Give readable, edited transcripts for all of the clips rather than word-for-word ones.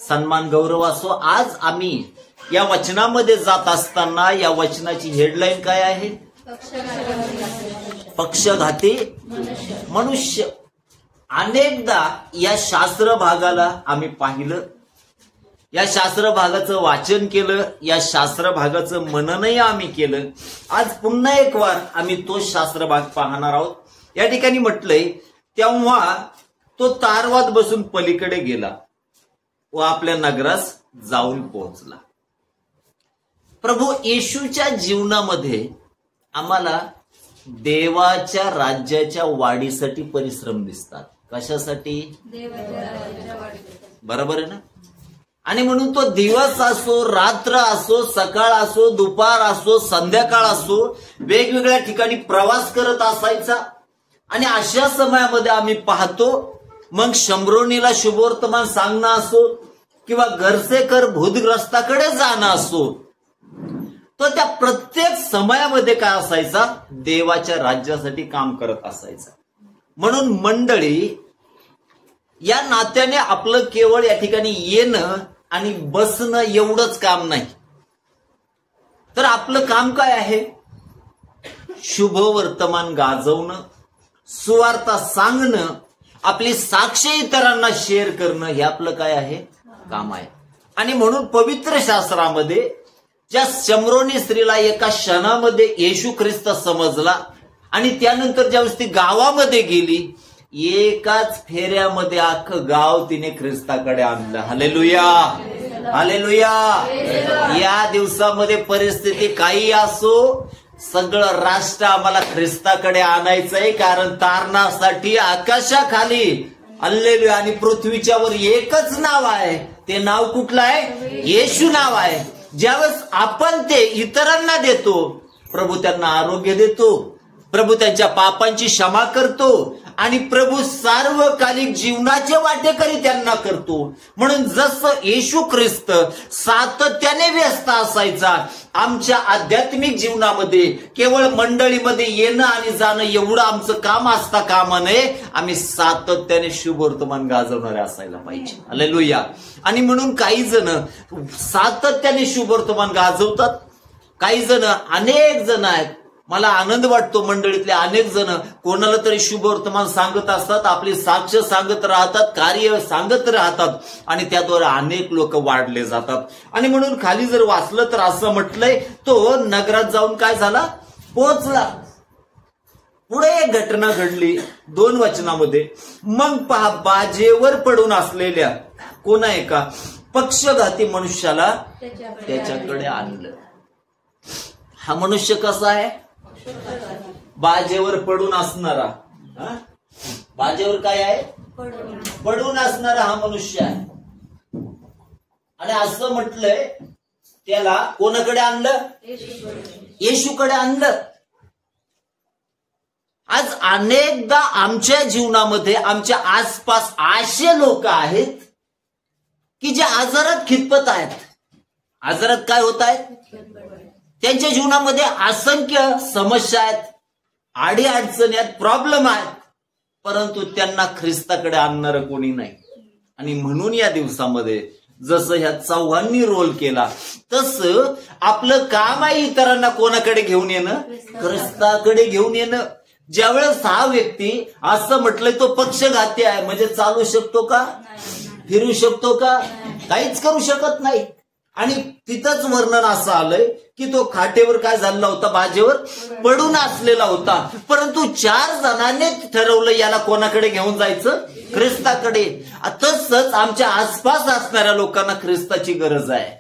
सन्मान गौरव असो. आज आम्ही या वचनामध्ये जात असताना या वचनाची हेडलाईन काय आहे? पक्षघाती मनुष्य. अनेकदा या शास्त्र भागाला आम्ही पाहिलं, या शास्त्र भागाचं वाचन केलं, या शास्त्र भागाचं मननही आम्ही केलं. आज पुन्हा एक वार आम्ही तो शास्त्र भाग पाहणार आहोत. या ठिकाणी म्हटलंय, तेव्हा तो तारवात बसून पलीकडे गेला व आपल्या नगरास जाऊन पोहोचला. प्रभू येशूच्या जीवनामध्ये आम्हाला देवाच्या राज्याच्या वाढीसाठी परिश्रम दिसतात. कशासाठी? बरोबर आहे ना? आणि म्हणून तो दिवस असो, रात्र असो, सकाळ असो, दुपार असो, संध्याकाळ असो, वेगवेगळ्या ठिकाणी प्रवास करत असायचा. आणि अशा समयामध्ये आम्ही पाहतो, मग शंभरोनीला शुभवर्तमान सांगणं असो किंवा घरसेकर भूतग्रस्ताकडे जाणं असो, तो त्या प्रत्येक समयामध्ये काय असायचा? देवाच्या राज्यासाठी काम करत असायचा. म्हणून मंडळी, या नात्याने आपलं केवळ या ठिकाणी येणं आणि बसणं एवढंच काम नाही, तर आपलं काम काय आहे? शुभ वर्तमान गाजवणं, सुवार्ता सांगणं, आपली साक्ष इतरांना शेअर करणं, हे आपलं काय आहे? काम आहे. आणि म्हणून पवित्र शास्त्रामध्ये ज्या शमरोनी स्त्रीला एका क्षणामध्ये येशू ख्रिस्त समजला आणि त्यानंतर ज्यावेळेस ती गावामध्ये गेली, एकाच फेऱ्यामध्ये अख्खं गाव तिने ख्रिस्ताकडे आणलं. Hallelujah, hallelujah. या दिवसामध्ये परिस्थिती काही असो, सगळं राष्ट्र आम्हाला ख्रिस्ताकडे आणायचंय. कारण तारणासाठी आकाशाखाली हालेलुया आणि पृथ्वीच्या वर एकच नाव आहे. ते नाव कुठलं आहे? येशू नाव आहे. ज्यावेळेस आपण ते इतरांना देतो, प्रभू त्यांना आरोग्य देतो, प्रभू त्यांच्या पापांची क्षमा करतो आणि प्रभू सार्वकालिक जीवनाचे वाटेकरी त्यांना करतो. म्हणून जसं येशू ख्रिस्त सातत्याने व्यस्त असायचा, आमच्या आध्यात्मिक जीवनामध्ये केवळ मंडळीमध्ये येणं आणि जाणं एवढं आमचं काम असता कामा नये. आम्ही सातत्याने शुभ वर्तमान गाजवणारे असायला पाहिजे. हालेलुया. आणि म्हणून काही जण सातत्याने शुभ वर्तमान गाजवतात, काही जण, अनेक जण आहेत. मला आनंद वाटतो, मंडळीतले अनेक जण कोणाला तरी शुभ वर्तमान सांगत असतात, आपली साक्ष सांगत राहतात, कार्य सांगत राहतात आणि त्याद्वारे अनेक लोक वाढले जातात. आणि म्हणून खाली जर वाचलं तर असं म्हटलंय, तो नगरात जाऊन काय झाला? पोहोचला. पुढे एक घटना घडली 2 वचनामध्ये. मग पहा, बाजेवर पडून असलेल्या कोणा एका पक्षघाती मनुष्याला त्याच्याकडे आणलं. हा मनुष्य कसा आहे? बाजेवर पडून असणारा. बाजेवर काय आहे? पडून असणारा हा मनुष्य आहे. आणि असं म्हटलंय, त्याला कोणाकडे आणलं? येशूकडे आणलं. आज अनेकदा आमच्या जीवनामध्ये आमच्या आसपास असे लोक आहेत की जे आजारात खितपत आहेत. आजारात काय होत आहेत? त्यांच्या जीवनामध्ये असंख्य समस्या आहेत, आडी अडचणी आहेत, प्रॉब्लेम आहेत, परंतु त्यांना ख्रिस्ताकडे आणणारं कोणी नाही. आणि म्हणून या दिवसामध्ये जसं ह्या चौघांनी रोल केला, तसं आपलं काम आहे इतरांना कोणाकडे घेऊन येणं? ख्रिस्ताकडे घेऊन येणं. ज्यावेळेस हा व्यक्ती असं म्हटलंय तो पक्षघाती आहे, म्हणजे चालू शकतो का? फिरू शकतो का? काहीच करू शकत नाही. आणि तिथंच वर्णन असं आलंय की तो खाटेवर काय झालेला होता? बाजेवर पडून असलेला होता. परंतु 4 जणांनी ठरवलं याला कोणाकडे घेऊन जायचं? ख्रिस्ताकडे. तसंच आमच्या आसपास असणाऱ्या लोकांना ख्रिस्ताची गरज आहे.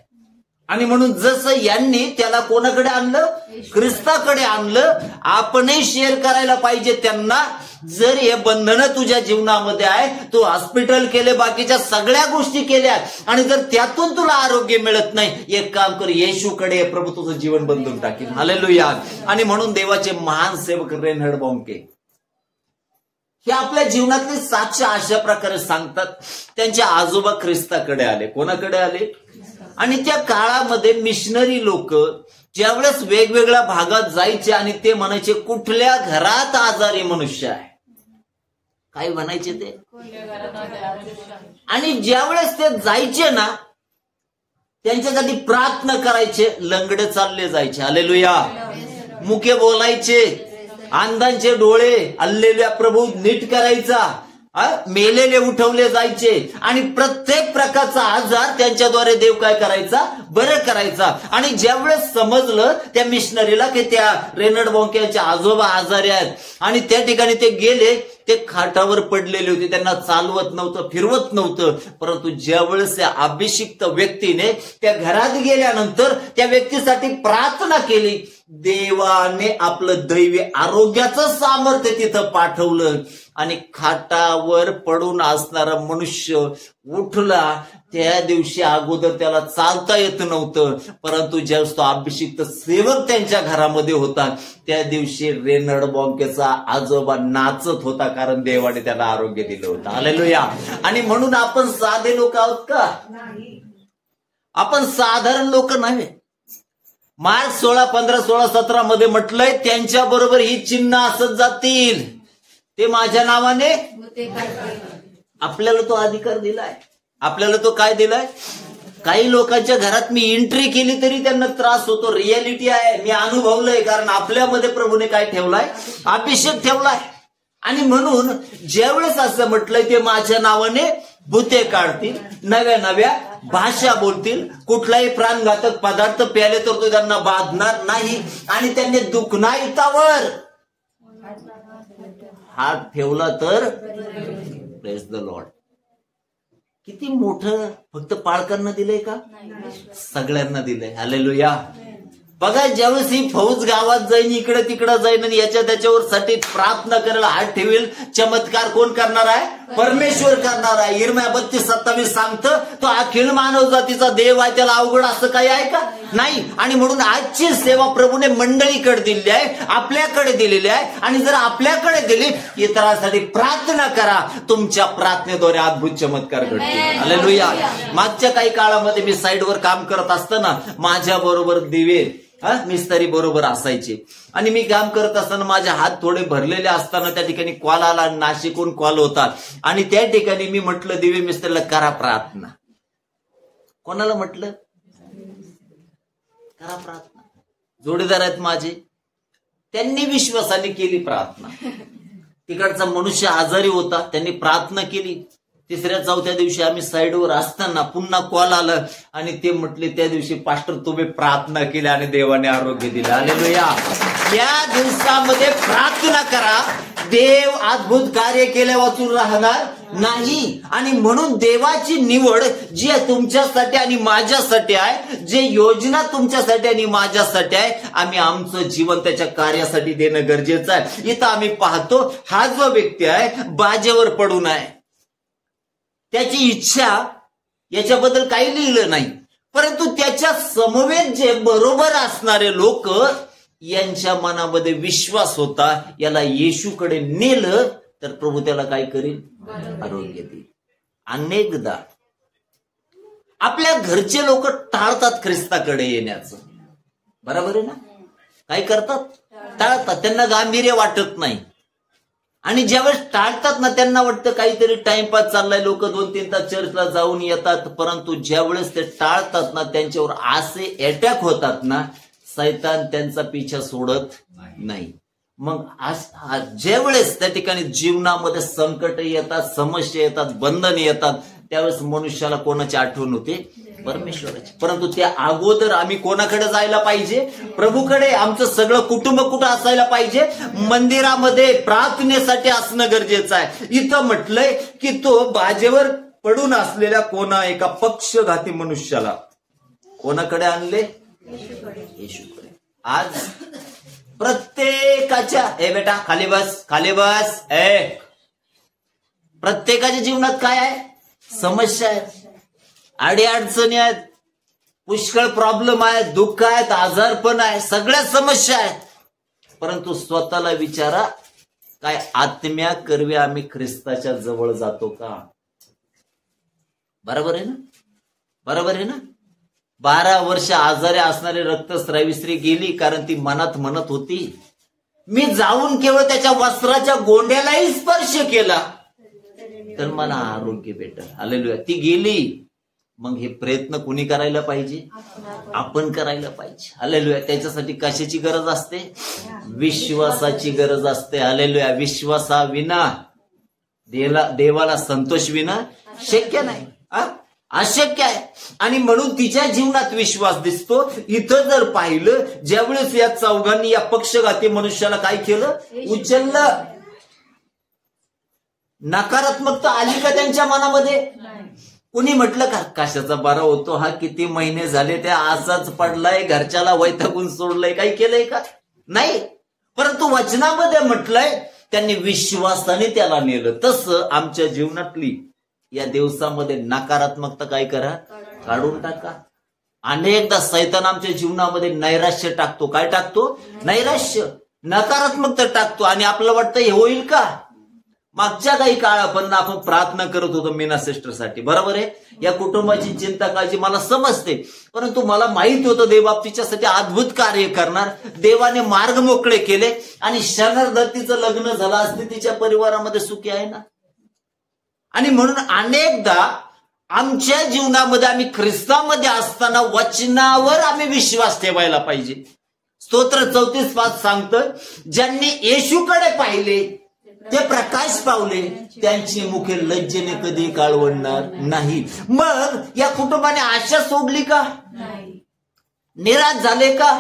आणि म्हणून जसं यांनी त्याला कोणाकडे आणलं? ख्रिस्ताकडे आणलं. आपणही शेअर करायला पाहिजे त्यांना. जर हे बंधनं तुझ्या जीवनामध्ये आहे, तू हॉस्पिटल केले, बाकीच्या सगळ्या गोष्टी केल्या, आणि जर त्यातून तुला आरोग्य मिळत नाही, एक काम कर, येशूकडे, प्रभू तुझं जीवन बदलून टाकेल. हालेलुया. आणि म्हणून देवाचे महान सेवक रेनहर्ड बॉन्के हे आपल्या जीवनातली साक्ष अशा प्रकारे सांगतात. त्यांचे आजोबा ख्रिस्ताकडे आले. कोणाकडे आले? आणि त्या काळामध्ये मिशनरी लोक ज्यावेळेस वेगवेगळ्या भागात जायचे आणि ते म्हणायचे, कुठल्या घरात आजारी मनुष्य आहे, काय म्हणायचे ते. आणि ज्यावेळेस ते जायचे ना, त्यांच्यासाठी प्रार्थना करायचे, लंगडे चालले जायचे, हालेलुया. मुके बोलायचे, अंधांचे डोळे हल्लेल्या प्रभू नीट करायचा, मेलेले उठवले जायचे, आणि प्रत्येक प्रकारचा आजार त्यांच्याद्वारे देव काय करायचा, बरं करायचा. आणि ज्यावेळेस समजलं त्या मिशनरीला की त्या रेनड बॉन्केच्या आजोबा आजारी आहेत, आणि त्या ठिकाणी ते गेले, ते खाटावर पडलेले होते, त्यांना चालवत नव्हतं, फिरवत नव्हतं. परंतु ज्यावेळेस त्या अभिषिक्त व्यक्तीने त्या घरात गेल्यानंतर त्या व्यक्तीसाठी प्रार्थना केली, देवाने आपलं दैवी आरोग्याचं सामर्थ्य तिथं पाठवलं, आणि खाटावर पडून असणारा मनुष्य उठला. त्या दिवशी अगोदर त्याला चालता येत नव्हतं, परंतु ज्यावेळेस तो अभिषिक्त सेवक त्यांच्या घरामध्ये होता, त्या दिवशी रेनड बॉन्केचा आजोबा नाचत होता, कारण देवाने त्याला आरोग्य दिलं होतं, हालेलुया. आणि म्हणून आपण साधे लोक आहोत का? आपण साधारण लोक नाही. मार्च 16, 15, 16, 17 मध्ये म्हटलंय, त्यांच्या बरोबर ही चिन्ह असत जातील, ते माझ्या नावाने. आपल्याला तो अधिकार दिलाय, आपल्याला तो काय दिलाय. काही लोकांच्या घरात मी एंट्री केली तरी त्यांना त्रास होतो, रियालिटी आहे, मी अनुभवलंय, कारण आपल्यामध्ये प्रभूने काय ठेवलाय, अभिषेक ठेवलाय. आणि म्हणून ज्यावेळेस असं म्हटलंय, ते माझ्या नावाने भूते काढतील, नव्या नव्या भाषा बोलतील, कुठलाही प्राणघातक पदार्थ प्याले तर तो त्यांना बाधणार नाही, आणि त्यांनी दुखनाईतावर हात ठेवला तर प्रेज द लॉर्ड. किती मोठं फक्त पाळकांना दिलंय का? सगळ्यांना दिलंय, हालेलुया. बघा, ज्यावेळेस ही फौज गावात जाईन, इकडे तिकडे जाईन, आणि याच्या त्याच्यावर साठी प्रार्थना करायला हात ठेवेल, चमत्कार कोण करणार आहे? परमेश्वर करणार आहे. इर्म्या 32:27 सांगतं, तो अखिल मानव जातीचा देव आहे, त्याला अवघड असं काही आहे का? नाही. आणि म्हणून आजची सेवा प्रभूने मंडळीकडे दिलेली आहे, आपल्याकडे दिलेली आहे. आणि जर आपल्याकडे दिली, इतरांसाठी प्रार्थना करा, तुमच्या प्रार्थनेद्वारे अद्भुत चमत्कार घडतील, हालेलुया. मागच्या काही काळामध्ये मी साईडवर काम करत असताना माझ्या बरोबर दिवे मिस्त्री बरोबर असायचे, आणि मी काम करत असताना माझे हात थोडे भरलेले असताना त्या ठिकाणी कॉल आला, नाशिकहून कॉल होता, आणि त्या ठिकाणी मी म्हटलं दिवे मिस्त्रीला करा प्रार्थना. कोणाला म्हटलं? करा प्रार्थना. जोडीदार आहेत माझे, त्यांनी विश्वासाने केली प्रार्थना. तिकडचा मनुष्य आजारी होता, त्यांनी प्रार्थना केली. तिसऱ्या चौथ्या दिवशी आम्ही साईडवर असताना पुन्हा कॉल आलं, आणि ते म्हटले, त्या दिवशी पास्टर तुम्ही प्रार्थना केली आणि देवाने आरोग्य दिलं, हालेलुया. या दिवसामध्ये प्रार्थना करा, देव अद्भुत कार्य केल्या वाचून राहणार नाही. आणि म्हणून देवाची निवड जी तुमच्यासाठी आणि माझ्यासाठी आहे, जे योजना तुमच्यासाठी आणि माझ्यासाठी आहे, आम्ही आमचं जीवन त्याच्या कार्यासाठी देणं गरजेचं आहे. इथं आम्ही पाहतो, हा जो व्यक्ती आहे बाजेवर पडून आहे, त्याची इच्छा, याच्याबद्दल काही लिहिलं नाही, परंतु त्याच्या समवेत जे बरोबर असणारे लोक, यांच्या मनामध्ये विश्वास होता, याला येशूकडे नेलं तर प्रभू त्याला काय करेल? आरोग्य देईल. अनेकदा आपल्या घरचे लोक टाळतात ख्रिस्ताकडे येण्याचं, बरोबर आहे ना? काय करतात? टाळतात, त्यांना गांभीर्य वाटत नाही. आणि ज्यावेळेस टाळतात ना, त्यांना वाटतं काहीतरी टाइमपास चाललाय, लोक 2-3 तास चर्चला जाऊन येतात. परंतु ज्यावेळेस ते टाळतात ना, त्यांच्यावर असे अटॅक होतात ना, सैतान त्यांचा पिछा सोडत नाही. मग ज्यावेळेस त्या ठिकाणी जीवनामध्ये संकट येतात, समस्या येतात, बंधन येतात, त्यावेळेस मनुष्याला कोणाची आठवण होते? परमेश्वराची. परंतु त्या अगोदर आम्ही कोणाकडे जायला पाहिजे? प्रभूकडे. आमचं सगळं कुटुंब कुठं असायला पाहिजे? मंदिरामध्ये प्रार्थनेसाठी असणं गरजेचं आहे. इथं म्हटलंय की तो बाजेवर पडून असलेल्या कोणा एका पक्षघाती मनुष्याला कोणाकडे आणले? येशूकडे. आज प्रत्येकाच्या, ए बेटा खाली बस, खाली बस, प्रत्येकाच्या जीवनात काय आहे? समस्या आहेत, अडीअडचणी आहेत, पुष्कळ प्रॉब्लेम आहेत, दुःख आहेत, आजारपण आहे, सगळ्या समस्या आहेत. परंतु स्वतःला विचारा, काय आत्म्या करवी आम्ही ख्रिस्ताच्या जवळ जातो का? बरोबर आहे ना? बरोबर आहे ना? 12 वर्ष आजारी असणारी रक्तस्रावी स्त्री गेली, कारण ती मनात म्हणत होती, मी जाऊन केवळ त्याच्या वस्त्राच्या गोंड्यालाही स्पर्श केला तर मला आरोग्य भेटेल. हालेलुया. ती गेली, मग हे प्रयत्न कुणी करायला पाहिजे? आपण करायला पाहिजे. हालेलुया. त्याच्यासाठी कशाची गरज असते? विश्वासाची गरज असते. हालेलुया. विश्वासाविना देवाला संतोष विना शक्य नाही, अशक्य आहे. आणि म्हणून तिच्या जीवनात विश्वास दिसतो. इथं जर पाहिलं, ज्यावेळेस या चौघांनी या पक्षघाती मनुष्याला काय केलं? उचललं. नकारात्मकता आली का त्यांच्या मनामध्ये? कुणी म्हटलं का कशाचा बरा होतो हा, किती महिने झाले त्या असाच पडलाय, घरच्याला वैतागून सोडलंय, काही केलंय का? नाही. परंतु वचनामध्ये म्हटलंय त्यांनी विश्वासाने त्याला नेलं. तसं आमच्या जीवनातली या दिवसामध्ये नकारात्मकता काय करा? काढून टाका. अनेकदा सैतान आमच्या जीवनामध्ये नैराश्य टाकतो. काय टाकतो? नैराश्य, नकारात्मकता टाकतो. आणि आपल्याला वाटतं हे होईल का? मागच्या काही काळापर्यंत आपण प्रार्थना करत होतो मीना सिस्टरसाठी, बरोबर आहे. या कुटुंबाची चिंता काळजी मला समजते, परंतु मला माहित होतं देव तिच्यासाठी अद्भुत कार्य करणार. देवाने मार्ग मोकळे केले आणि शनरधर तिचं लग्न झालं असते, तिच्या परिवारामध्ये सुखी आहे ना. आणि म्हणून अनेकदा आमच्या जीवनामध्ये आम्ही ख्रिस्तामध्ये असताना वचनावर आम्ही विश्वास ठेवायला पाहिजे. स्तोत्र 34:5 सांगतं, ज्यांनी येशूकडे पाहिले ते प्रकाश पावले, त्यांची मुखे लज्जेने कधी काळवणार नाही. मग या कुटुंबाने आशा सोडली का? निराश झाले का?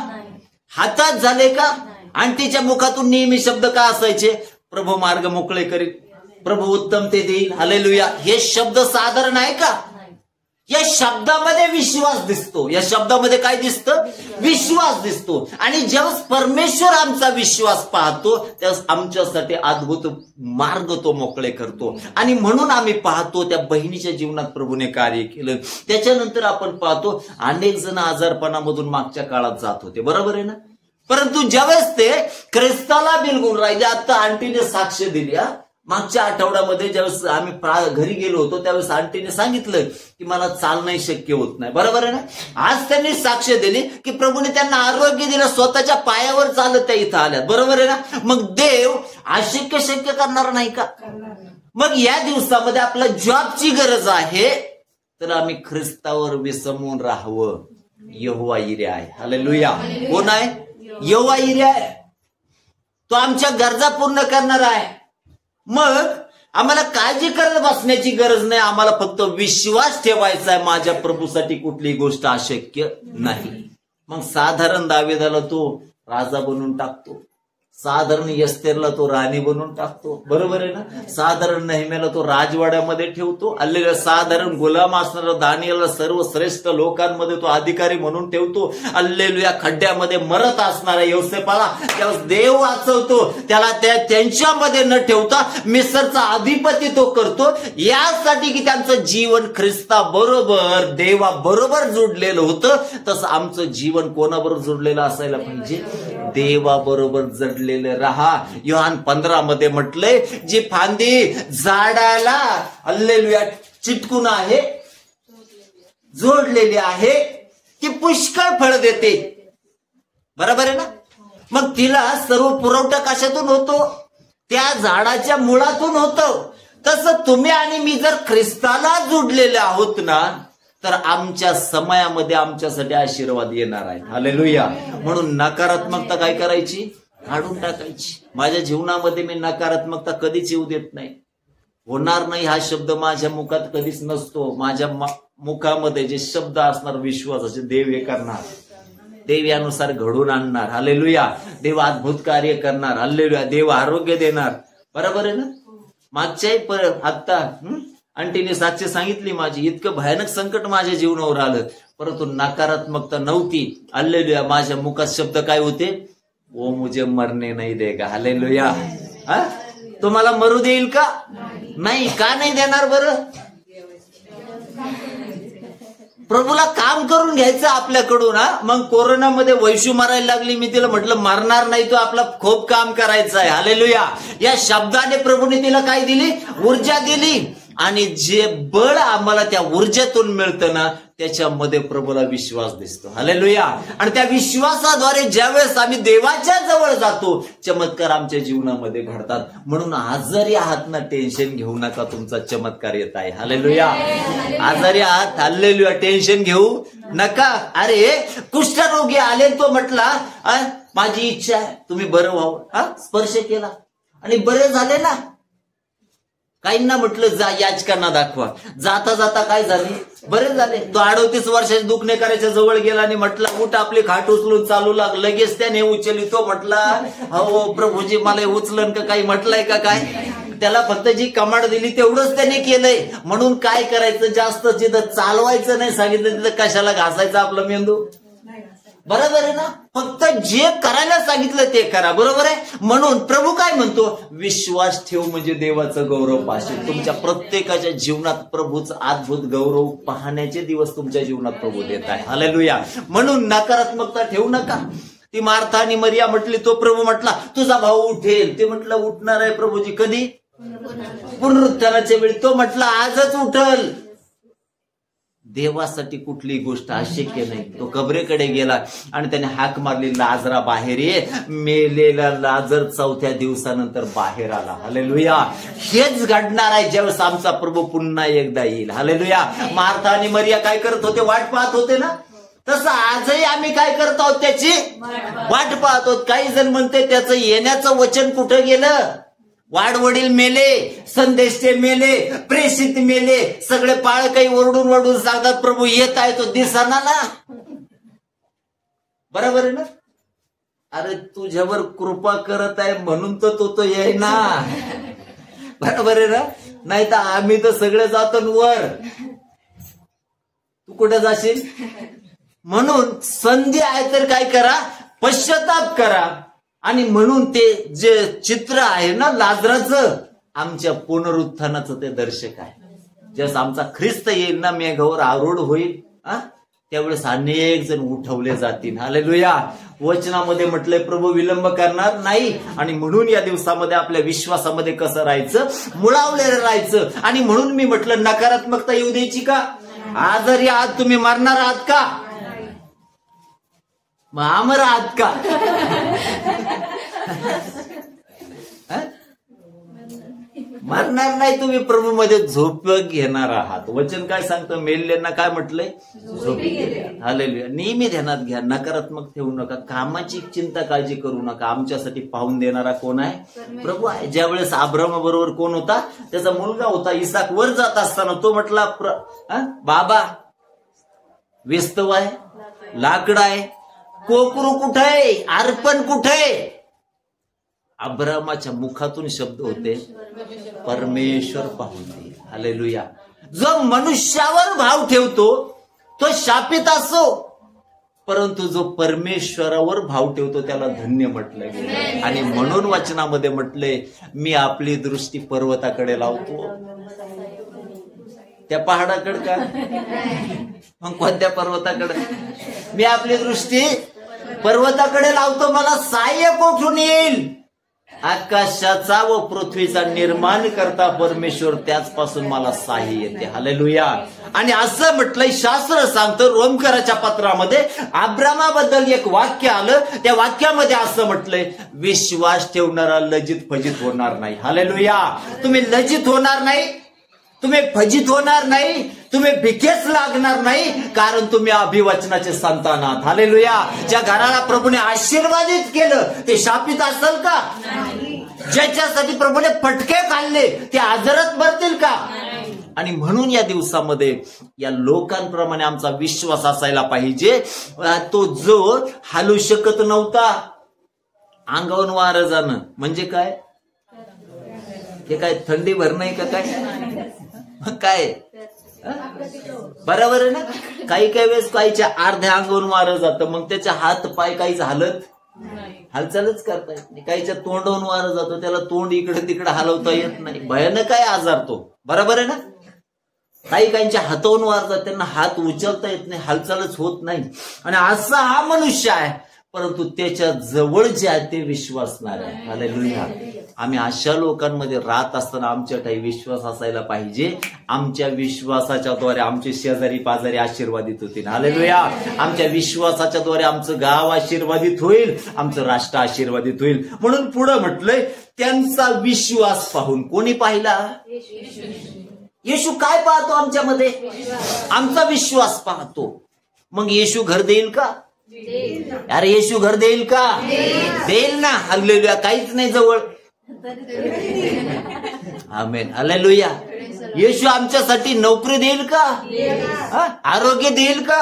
हातात झाले का? आणि तिच्या मुखातून नेहमी शब्द का असायचे? प्रभू मार्ग मोकळे करील, प्रभू उत्तम ते देईल. हालेलुया. हे शब्द साधारण आहे का? या शब्दामध्ये विश्वास दिसतो. या शब्दामध्ये काय दिसतं? विश्वास दिसतो. आणि जेव्हा परमेश्वर आमचा विश्वास पाहतो, त्यावेळेस आमच्यासाठी अद्भुत मार्ग तो मोकळे करतो. आणि म्हणून आम्ही पाहतो त्या बहिणीच्या जीवनात प्रभूने कार्य केलं. त्याच्यानंतर आपण पाहतो अनेक जण आजारपणामधून मागच्या काळात जात होते, बरोबर आहे ना. परंतु ज्यावेळेस ते ख्रिस्ताला बिलगून राहिले, आता आंटीने साक्ष दिली. मागच्या आठवड्यामध्ये ज्यावेळेस आम्ही घरी गेलो होतो, त्यावेळेस आंटीने सांगितलं की मला चालणं शक्य होत नाही, बरोबर आहे ना. आज त्यांनी साक्ष दिली की प्रभूने त्यांना आरोग्य दिलं, स्वतःच्या पायावर चालत त्या इथं आल्यात, बरोबर आहे ना. मग देव अशक्य शक्य करणार नाही का? मग या दिवसामध्ये आपल्या जॉबची गरज आहे, तर आम्ही ख्रिस्तावर विसमून राहावं. यहोवा यिरे आहे. हालेलुया. कोण आहे? यहोवा यिरे आहे. तो आमच्या गरजा पूर्ण करणार आहे. मग आम्हाला काळजी करत बसण्याची गरज नाही. आम्हाला फक्त विश्वास ठेवायचा आहे, माझ्या प्रभूसाठी कुठलीही गोष्ट अशक्य नाही. मग साधारण दाविदाला तो राजा बनवून टाकतो, साधारण एस्तेरला तो राणी बनवून टाकतो, बरोबर आहे ना. साधारण नेहमीला तो राजवाड्यामध्ये ठेवतो. अल्लेला साधारण गुलाम असणारा दानियेलला सर्वश्रेष्ठ लोकांमध्ये तो अधिकारी म्हणून ठेवतो. अल्लेलुया. खड्ड्यामध्ये मरत असणाऱ्या योसेफाला त्यावेळेस देव वाचवतो. त्याला त्यांच्यामध्ये न ठेवता मिस्रचा अधिपती तो करतो, यासाठी की त्यांचं जीवन ख्रिस्ता बरोबर देवा बरोबर जोडलेलं होतं. तसं आमचं जीवन कोणाबरोबर जोडलेलं असायला पाहिजे? देवा बरोबर जडलेलं राहा. योहान 15 मध्ये म्हटलंय, जी फांदी झाडाला हल्लेलुया चिटकून आहे, जोडलेली आहे, ती पुष्कळ फळ देते, बरोबर आहे ना. मग तिला सर्व पुरवठा कशातून होतो? त्या झाडाच्या मुळातून होतो. तसं तुम्ही आणि मी जर ख्रिस्ताला जोडलेले आहोत ना, तर आमच्या समयामध्ये आमच्यासाठी आशीर्वाद येणार आहे. हालेलुया. म्हणून नकारात्मकता काय करायची? काढून टाकायची. माझ्या जीवनामध्ये मी नकारात्मकता कधीच येऊ देत नाही. होणार नाही हा शब्द माझ्या मुखात कधीच नसतो. माझ्या मुखामध्ये जे शब्द असणार विश्वासाचे, देव हे करणार, देव यानुसार घडून आणणार. हालेलुया. देव अद्भुत कार्य करणार. हालेलुया. देव आरोग्य देणार, बरोबर आहे ना. मागच्याही आता आंटीने साक्ष सांगितली माझी, इतकं भयानक संकट माझ्या जीवनावर आलं, परंतु नकारात्मकता नव्हती. हालेलुया. माझ्या मुखात शब्द काय होते? वो मुझे मरने नहीं देगा. हालेलुया. तुम्हाला मरू देईल का? नाही. का नाही देणार बरं? प्रभूला काम करून घ्यायचं आपल्याकडून. मग कोरोनामध्ये वैशू मारायला लागली, मी तिला म्हटलं मारणार नाही, तो आपला खूप काम करायचं आहे. हालेलुया. या शब्दाने प्रभूने तिला काय दिली? ऊर्जा दिली. आणि जे बळ आम्हाला त्या ऊर्जेतून मिळतं ना, त्याच्यामध्ये प्रभूला विश्वास दिसतो. हालेलुया. आणि त्या विश्वासाद्वारे ज्यावेळेस आम्ही देवाच्या जवळ जातो, चमत्कार आमच्या जीवनामध्ये घडतात. म्हणून आजारी आहात ना, टेन्शन घेऊ नका, तुमचा चमत्कार येत आहे. हालेलुया. आजारी आहात, हालेलुया, टेन्शन घेऊ नका. अरे कुष्ठरोगी आले, तो म्हटला माझी इच्छा आहे तुम्ही बरं व्हावं. स्पर्श केला आणि बरे झाले ना. काहींना म्हटलं जा याचकांना दाखवा. जाता जाता काय झाले, बरे झाले. तो 38 वर्षाचे दुखणे करायच्या जवळ गेला आणि म्हटला उठ, आपली खाट उचलून चालू लाग. लगेच त्याने उचलली. तो म्हटला हो प्रभूजी मला उचलन का काही म्हटलंय का काय. त्याला फक्त जी कमांड दिली तेवढंच त्याने केलंय. म्हणून काय करायचं, जास्त जिथं चालवायचं नाही सांगितलं तिथं कशाला घासायचं आपला मेंदू. बरोबर आहे ना. फक्त जे करायला सांगितलं ते करा. बरोबर आहे. म्हणून प्रभू काय म्हणतो, विश्वास ठेव म्हणजे देवाचं गौरव पाहशील. तुमच्या प्रत्येकाच्या जीवनात प्रभूचं अद्भुत गौरव पाहण्याचे दिवस तुमच्या जीवनात प्रभू देत आहे. हालेलुया. म्हणून नकारात्मकता ठेवू नका. ती मार्था आणि मरिया म्हटली, तो प्रभू म्हटला तुझा भाऊ उठेल. ते म्हटलं उठणार आहे प्रभूजी, कधी, पुनरुत्थानाच्या वेळी. तो म्हटला आजच उठल. देवासाठी कुठली गोष्ट अशक्य नाही. तो कबरेकडे गेला आणि त्याने हाक मारली, लाजरा बाहेर ये. मेलेला लाजर 4थ्या दिवसानंतर बाहेर आला. हालेलुया. हेच घडणार आहे ज्यावेळेस आमचा प्रभू पुन्हा एकदा येईल. हालेलुया. मार्था आणि मरिया काय करत होते, वाट पाहत होते ना. तसं आजही आम्ही काय करत आहोत, त्याची वाट पाहत आहोत. काही जण म्हणते त्याचं येण्याचं वचन कुठं गेलं. वाडवडील मेले, संदेशचे मेले, प्रेषित मेले, सगळे पाळ काही ओरडून ओरडून सांगतात प्रभू येत आहे, तो दिसना ना. बरोबर आहे ना. अरे तुझ्यावर कृपा करत आहे म्हणून तर तो येईना. बरोबर आहे ना. नाही तर आम्ही तर सगळे जातो वर, तू कुठे जाशील. म्हणून संधी आहे तर काय करा, पश्चाताप करा. आणि म्हणून ते जे चित्र आहे ना लाजराचं, आमच्या पुनरुत्थानाचं ते दर्शक आहे. जस आमचा ख्रिस्त येईल ना, मेघावर आरूढ होईल, त्यावेळेस अनेक जण उठवले जातील. हालेलुया. वचनामध्ये म्हटलंय प्रभू विलंब करणार नाही. आणि म्हणून या दिवसामध्ये आपल्या विश्वासामध्ये कसं राहायचं, मुळावलेलं राहायचं. आणि म्हणून मी म्हटलं नकारात्मकता येऊ द्यायची का. आजारी आहात तुम्ही, मरणार आहात का, मग आमर आहात का. मरणार नाही तुम्ही, प्रभू मध्ये झोप घेणार आहात. वचन काय सांगतं, मेलेल्यांना काय म्हटलंय, झोप घ्या. हालेलुया. नेहमी ध्यानात घ्या, नकारात्मक ठेवू नका. कामाची चिंता काळजी करू नका. आमच्यासाठी पाहून देणारा कोण आहे, प्रभू आहे. ज्यावेळेस अब्रामा बरोबर कोण होता, त्याचा मुलगा होता इसाक. वर जात असताना तो म्हटला बाबा विस्तव आहे, लाकड आहे, कोकरू कुठे, अर्पण कुठे. अब्रामाच्या मुखातून शब्द होते, परमेश्वर पाहून दे. हालेलुया. जो मनुष्यावर भाव ठेवतो तो शापित असो, परंतु जो परमेश्वरावर भाव ठेवतो त्याला धन्य म्हटलंय गेलं. आणि म्हणून वचनामध्ये म्हटलंय, मी आपली दृष्टी पर्वताकडे लावतो. त्या पहाडाकडे का, मग कोणत्या पर्वताकडे. मी आपली दृष्टी पर्वताकडे लावतो, मला सहाय्य कुठून येईल. आकाशाचा व पृथ्वीचा निर्माण करता परमेश्वर, त्याच पासून मला सहाय्य येते. हालेलुया. आणि असं म्हटलंय, शास्त्र सांगतं रोमकराच्या पत्रामध्ये अब्रामाबद्दल एक वाक्य आलं. त्या वाक्यामध्ये असं म्हटलंय, विश्वास ठेवणारा लज्जित फजित होणार नाही. हालेलुया. तुम्ही लज्जित होणार नाही, तुम्ही फजित होणार नाही, तुम्ही भिकेच लागणार नाही, कारण तुम्ही अभिवचनाचे संतान आहात. हालेलुया. ज्या घराला प्रभूने आशीर्वादित केलं ते शापित असेल का. ज्याच्यासाठी प्रभूने फटके खाल्ले ते आजारात भरतील का. आणि म्हणून या दिवसामध्ये या लोकांप्रमाणे आमचा विश्वास असायला पाहिजे. तो जो हालू शकत नव्हता, अंगावरून वारं जाणं म्हणजे काय, हे काय थंडी भरणं का काय, काय बरोबर आहे ना. काही काही वेळेस काहीच्या अर्ध्या अंगावरून वारं जातं, मग त्याच्या हात पाय काहीच हालचालच करता येत नाही. काहीच्या तोंडावरून वारं जातो, त्याला तोंड इकडे तिकडे हलवता येत नाही. भयानक काय आजार तो. बरोबर आहे ना. काही काहींच्या हातावरून वार जात, त्यांना हात उचलता येत नाही, हालचालच होत नाही. आणि असा हा मनुष्य आहे. परंतु त्याच्या जवळ जे आहे ते विश्वासणार आहे. हालेलुया. आम्ही अशा लोकांमध्ये राहत असताना आमच्याकडे विश्वास असायला पाहिजे. आमच्या विश्वासाच्या द्वारे आमचे शेजारी पाजारी आशीर्वादित होतील. हालेलुया. आमच्या विश्वासाच्या द्वारे आमचं गाव आशीर्वादित होईल, आमचं राष्ट्र आशीर्वादित होईल. म्हणून पुढे म्हटलंय त्यांचा विश्वास पाहून. कोणी पाहिला? येशू. काय पाहतो आमच्यामध्ये? आमचा विश्वास पाहतो. मग येशू घर देईल का? अरे येशू घर देईल का? देईल ना. हालेलुया. काहीच नाही जवळ. आमेन. हालेलुया. येशू आमच्यासाठी नोकरी देईल का? आरोग्य देईल का?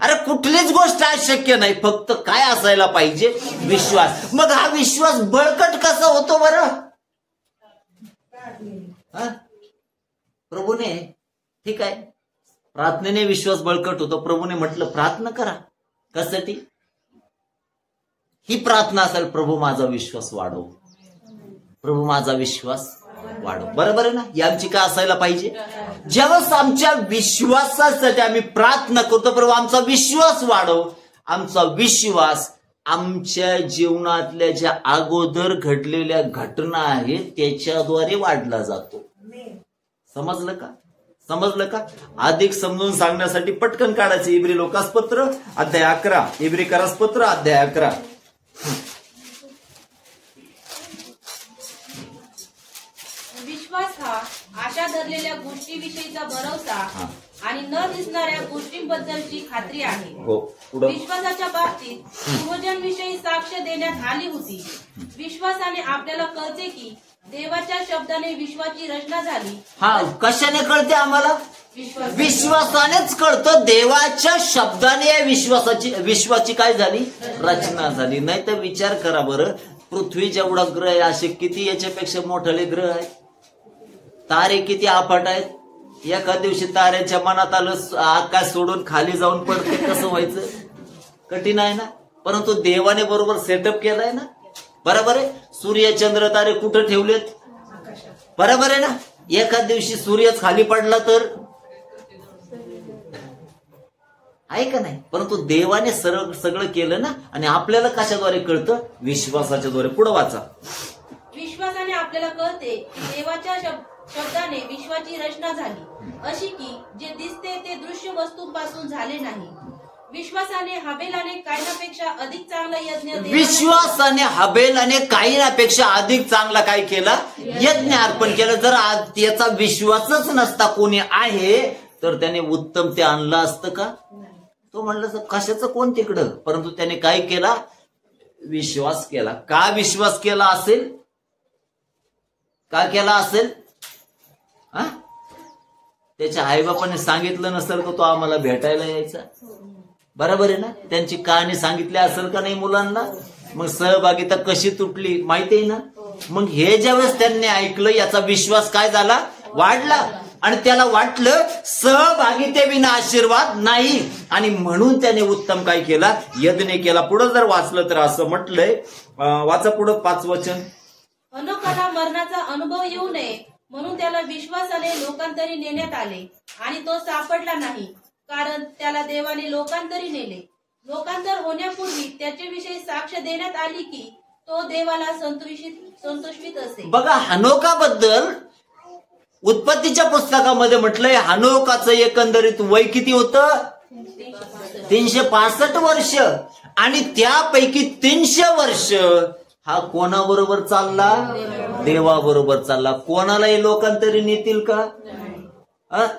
अरे कुठलीच गोष्ट अशक्य नाही. फक्त काय असायला पाहिजे? विश्वास. मग हा विश्वास बळकट कसा होतो बरं? प्रभूने, ठीक आहे, प्रार्थनेने विश्वास बळकट होतो. प्रभूने म्हटलं प्रार्थना करा. कशासाठी? ही प्रार्थना असेल, प्रभू माझा विश्वास वाढव, प्रभू माझा विश्वास वाढव. बरोबर आहे ना? यांची काय असायला पाहिजे? ज्यावेळेस आमच्या विश्वासासाठी आम्ही प्रार्थना करतो, प्रभू आमचा विश्वास वाढव, आमचा विश्वास आमच्या जीवनातल्या ज्या अगोदर घडलेल्या घटना आहेत त्याच्याद्वारे वाढला जातो. समजलं का? समजलं का? अधिक समजून सांगण्यासाठी पटकन काढायचे इब्री लोकासपत्र अध्याय 11, इब्री करासपत्र अध्याय 11. विश्वास हा आशा धरलेल्या गोष्टीविषयीचा भरवसा आणि न दिसणाऱ्या गोष्टींबद्दलची खात्री आहे. विश्वासाच्या बाबतीत पूर्वजांविषयी साक्ष देण्यात आली होती. विश्वासाने आपल्याला कळते की देवाच्या शब्दाने विश्वाची रचना झाली. कशाने कळते आम्हाला? विश्वासानेच कळतं. देवाच्या शब्दाने या विश्वाची काय झाली? रचना झाली. नाही तर विचार करा बरं, पृथ्वी जेवढा ग्रह आहे असे किती याच्यापेक्षा मोठे ग्रह आहेत? तारे किती अफाट आहेत? एका दिवशी ताऱ्याच्या मनात आलं आकाश सोडून खाली जाऊन पडते, कसं व्हायचं? कठीण आहे ना. परंतु देवाने बरोबर सेटअप केलाय ना. बरोबर आहे. सूर्य चंद्र तारे कुठं ठेवलेत? बरोबर आहे ना. एका दिवशी सूर्यच खाली पडला तर आहे का नाही? परंतु देवाने सगळं केलं ना. आणि आपल्याला कशाद्वारे कळतं? विश्वासाच्या द्वारे. पुढे वाचा. विश्वासाने आपल्याला कळते की देवाच्या शब्दाने विश्वाची रचना झाली, अशी की जे दिसते ते दृश्य वस्तूंपासून झाले नाही. विश्वासाने हबेलाने कायनापेक्षा अधिक चांगला यज्ञ विश्वासाने हबेलाने कायनापेक्षा अधिक चांगला काय केला? यज्ञ अर्पण केलं. जर त्याचा विश्वासच नसता कोणी आहे तर त्याने उत्तम ते आणलं असतं का? तो म्हणलं कशाचं कोण तिकडं. परंतु त्याने काय केला? विश्वास केला. का विश्वास केला असेल? का केला असेल? त्याच्या आईबापाने सांगितलं नसेल तर तो आम्हाला भेटायला यायचा. बरोबर आहे ना. त्यांची कहाणी सांगितली असेल का नाही मुलांना? मग सहभागिता कशी तुटली माहिती आहे ना. मग हे ज्यावेळेस त्यांनी ऐकलं याचा विश्वास काय झाला? वाढला. आणि त्याला वाटलं सहभागितेविना आशीर्वाद नाही. आणि म्हणून त्याने उत्तम काय केला? यज्ञ केला. पुढे जर वाचलं तर असं म्हटलंय, वाचा पुढं 5 वचन. हनोकाला मरणाचा अनुभव येऊ नये म्हणून त्याला विश्वासाने लोकांतरी नेण्यात आले आणि तो सापडला नाही, कारण त्याला देवाने लोकांतरी नेले. लोकांतर होण्यापूर्वी त्याच्याविषयी साक्ष देण्यात आली की तो देवाला संतुष्टित असे. बघा, हनोकाबद्दल उत्पत्तीच्या पुस्तकामध्ये म्हटलंय हनोकाचं एकंदरीत वय किती होतं? 365 वर्ष. आणि त्यापैकी 300 वर्ष हा कोणाबरोबर चालला? देवाबरोबर चालला. कोणालाही लोकांतरी नेतील का?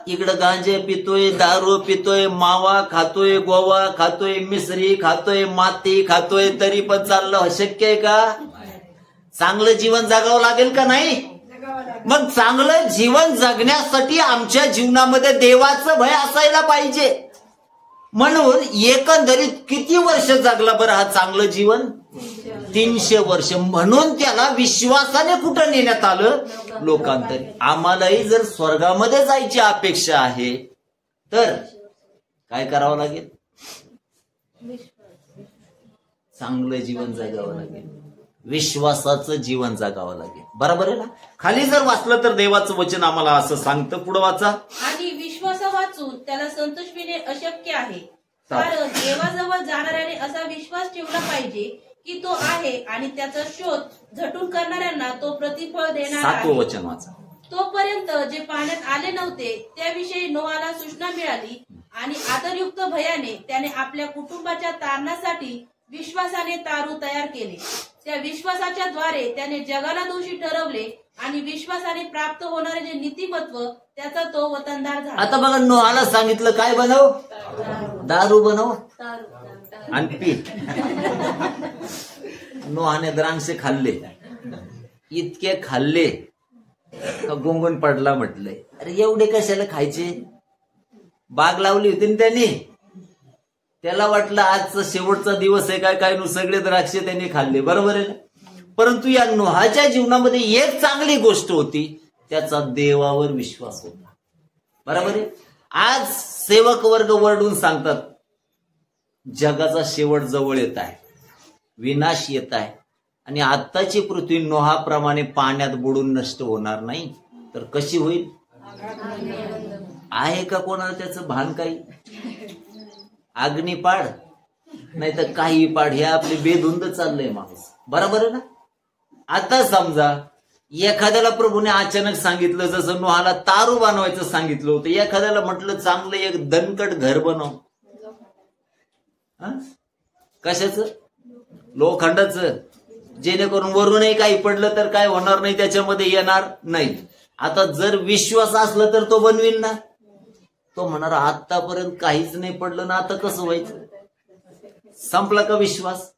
इकडं गांजे पितोय, दारू पितोय, मावा खातोय, गोवा खातोय, मिसरी खातोय, माती खातोय, तरी पण चाललं. शक्य आहे का? चांगलं जीवन जगावं लागेल का नाही? मग चांगलं जीवन जगण्यासाठी आमच्या जीवनामध्ये देवाचं भय असायला पाहिजे. म्हणून एकंदरीत किती वर्ष जगला बरं हा चांगलं जीवन? 300 वर्ष. म्हणून त्याला विश्वासाने कुठं नेण्यात आलं? लोकांतरी. आम्हालाही जर स्वर्गामध्ये जायची अपेक्षा आहे तर काय करावं लागेल? चांगलं जीवन जगावं लागेल, विश्वासाचं जीवन जगावं लागेल. बरोबर आहे ना. खाली जर वाचलं तर देवाचं वचन आम्हाला असं सांगतं. पुढे वाचा. आणि विश्वास वाचून त्याला संतोषविणे अशक्य आहे, कारण देवाजवळ जाणाऱ्याने असा विश्वास ठेवला पाहिजे की तो आहे आणि त्याचा शोध झटून करणाऱ्यांना तो प्रतिफळ देणार 7वं आहे. वचन वाचा. तोपर्यंत जे पाण्यात आले नव्हते त्याविषयी नोहाला सूचना मिळाली आणि आदरयुक्त भयाने त्याने आपल्या कुटुंबाच्या तारणासाठी विश्वासाने तारू तयार केले. त्या विश्वासाच्या द्वारे त्याने जगाला दोषी ठरवले आणि विश्वासाने प्राप्त होणारे जे नीतिमत्व त्याचा तो वतनदार झाला. आता बघा, नोहाला सांगितलं काय बनव, दारू बनव आणि पी. नोहाने द्राक्षे खाल्ले, इतके खाल्ले का गुंगून पडला म्हटलंय. अरे एवढे कशाला खायचे? बाग लावली होती ना त्यांनी, त्याला वाटलं आजचा शेवटचा दिवस आहे काय काय, सगळे द्राक्षे त्यांनी खाल्ले, बरोबर आहे ना. परंतु या नोहाच्या जीवनामध्ये एक चांगली गोष्ट होती, त्याचा देवावर विश्वास होता, बरोबर आहे. आज सेवक वर्ग वरडून सांगतात जगाचा शेवट जवळ येत आहे, विनाश येत आहे आणि आत्ताची पृथ्वी नोहाप्रमाणे पाण्यात बुडून नष्ट होणार नाही तर कशी होईल? आहे का कोणाला त्याचं भान? काही अग्निपाड नाही तर काही पाड, हे आपले बेधुंद चाललंय माणूस, बरोबर आहे ना. आता समजा एखाद्याला प्रभूने अचानक सांगितलं, जसं नोहाला तारू बनवायचं सांगितलं होतं, एखाद्याला म्हटलं चांगलं एक दणकट घर बनव, कशाचं? लोखंडाचं, जेणेकरून वरूनही काही पडलं तर काय होणार नाही, त्याच्यामध्ये येणार नाही. आता जर विश्वास असला तर तो बनवील ना. तो म्हणणार आतापर्यंत काहीच नाही पडलं ना, आता कसं व्हायचं? संपला का विश्वास?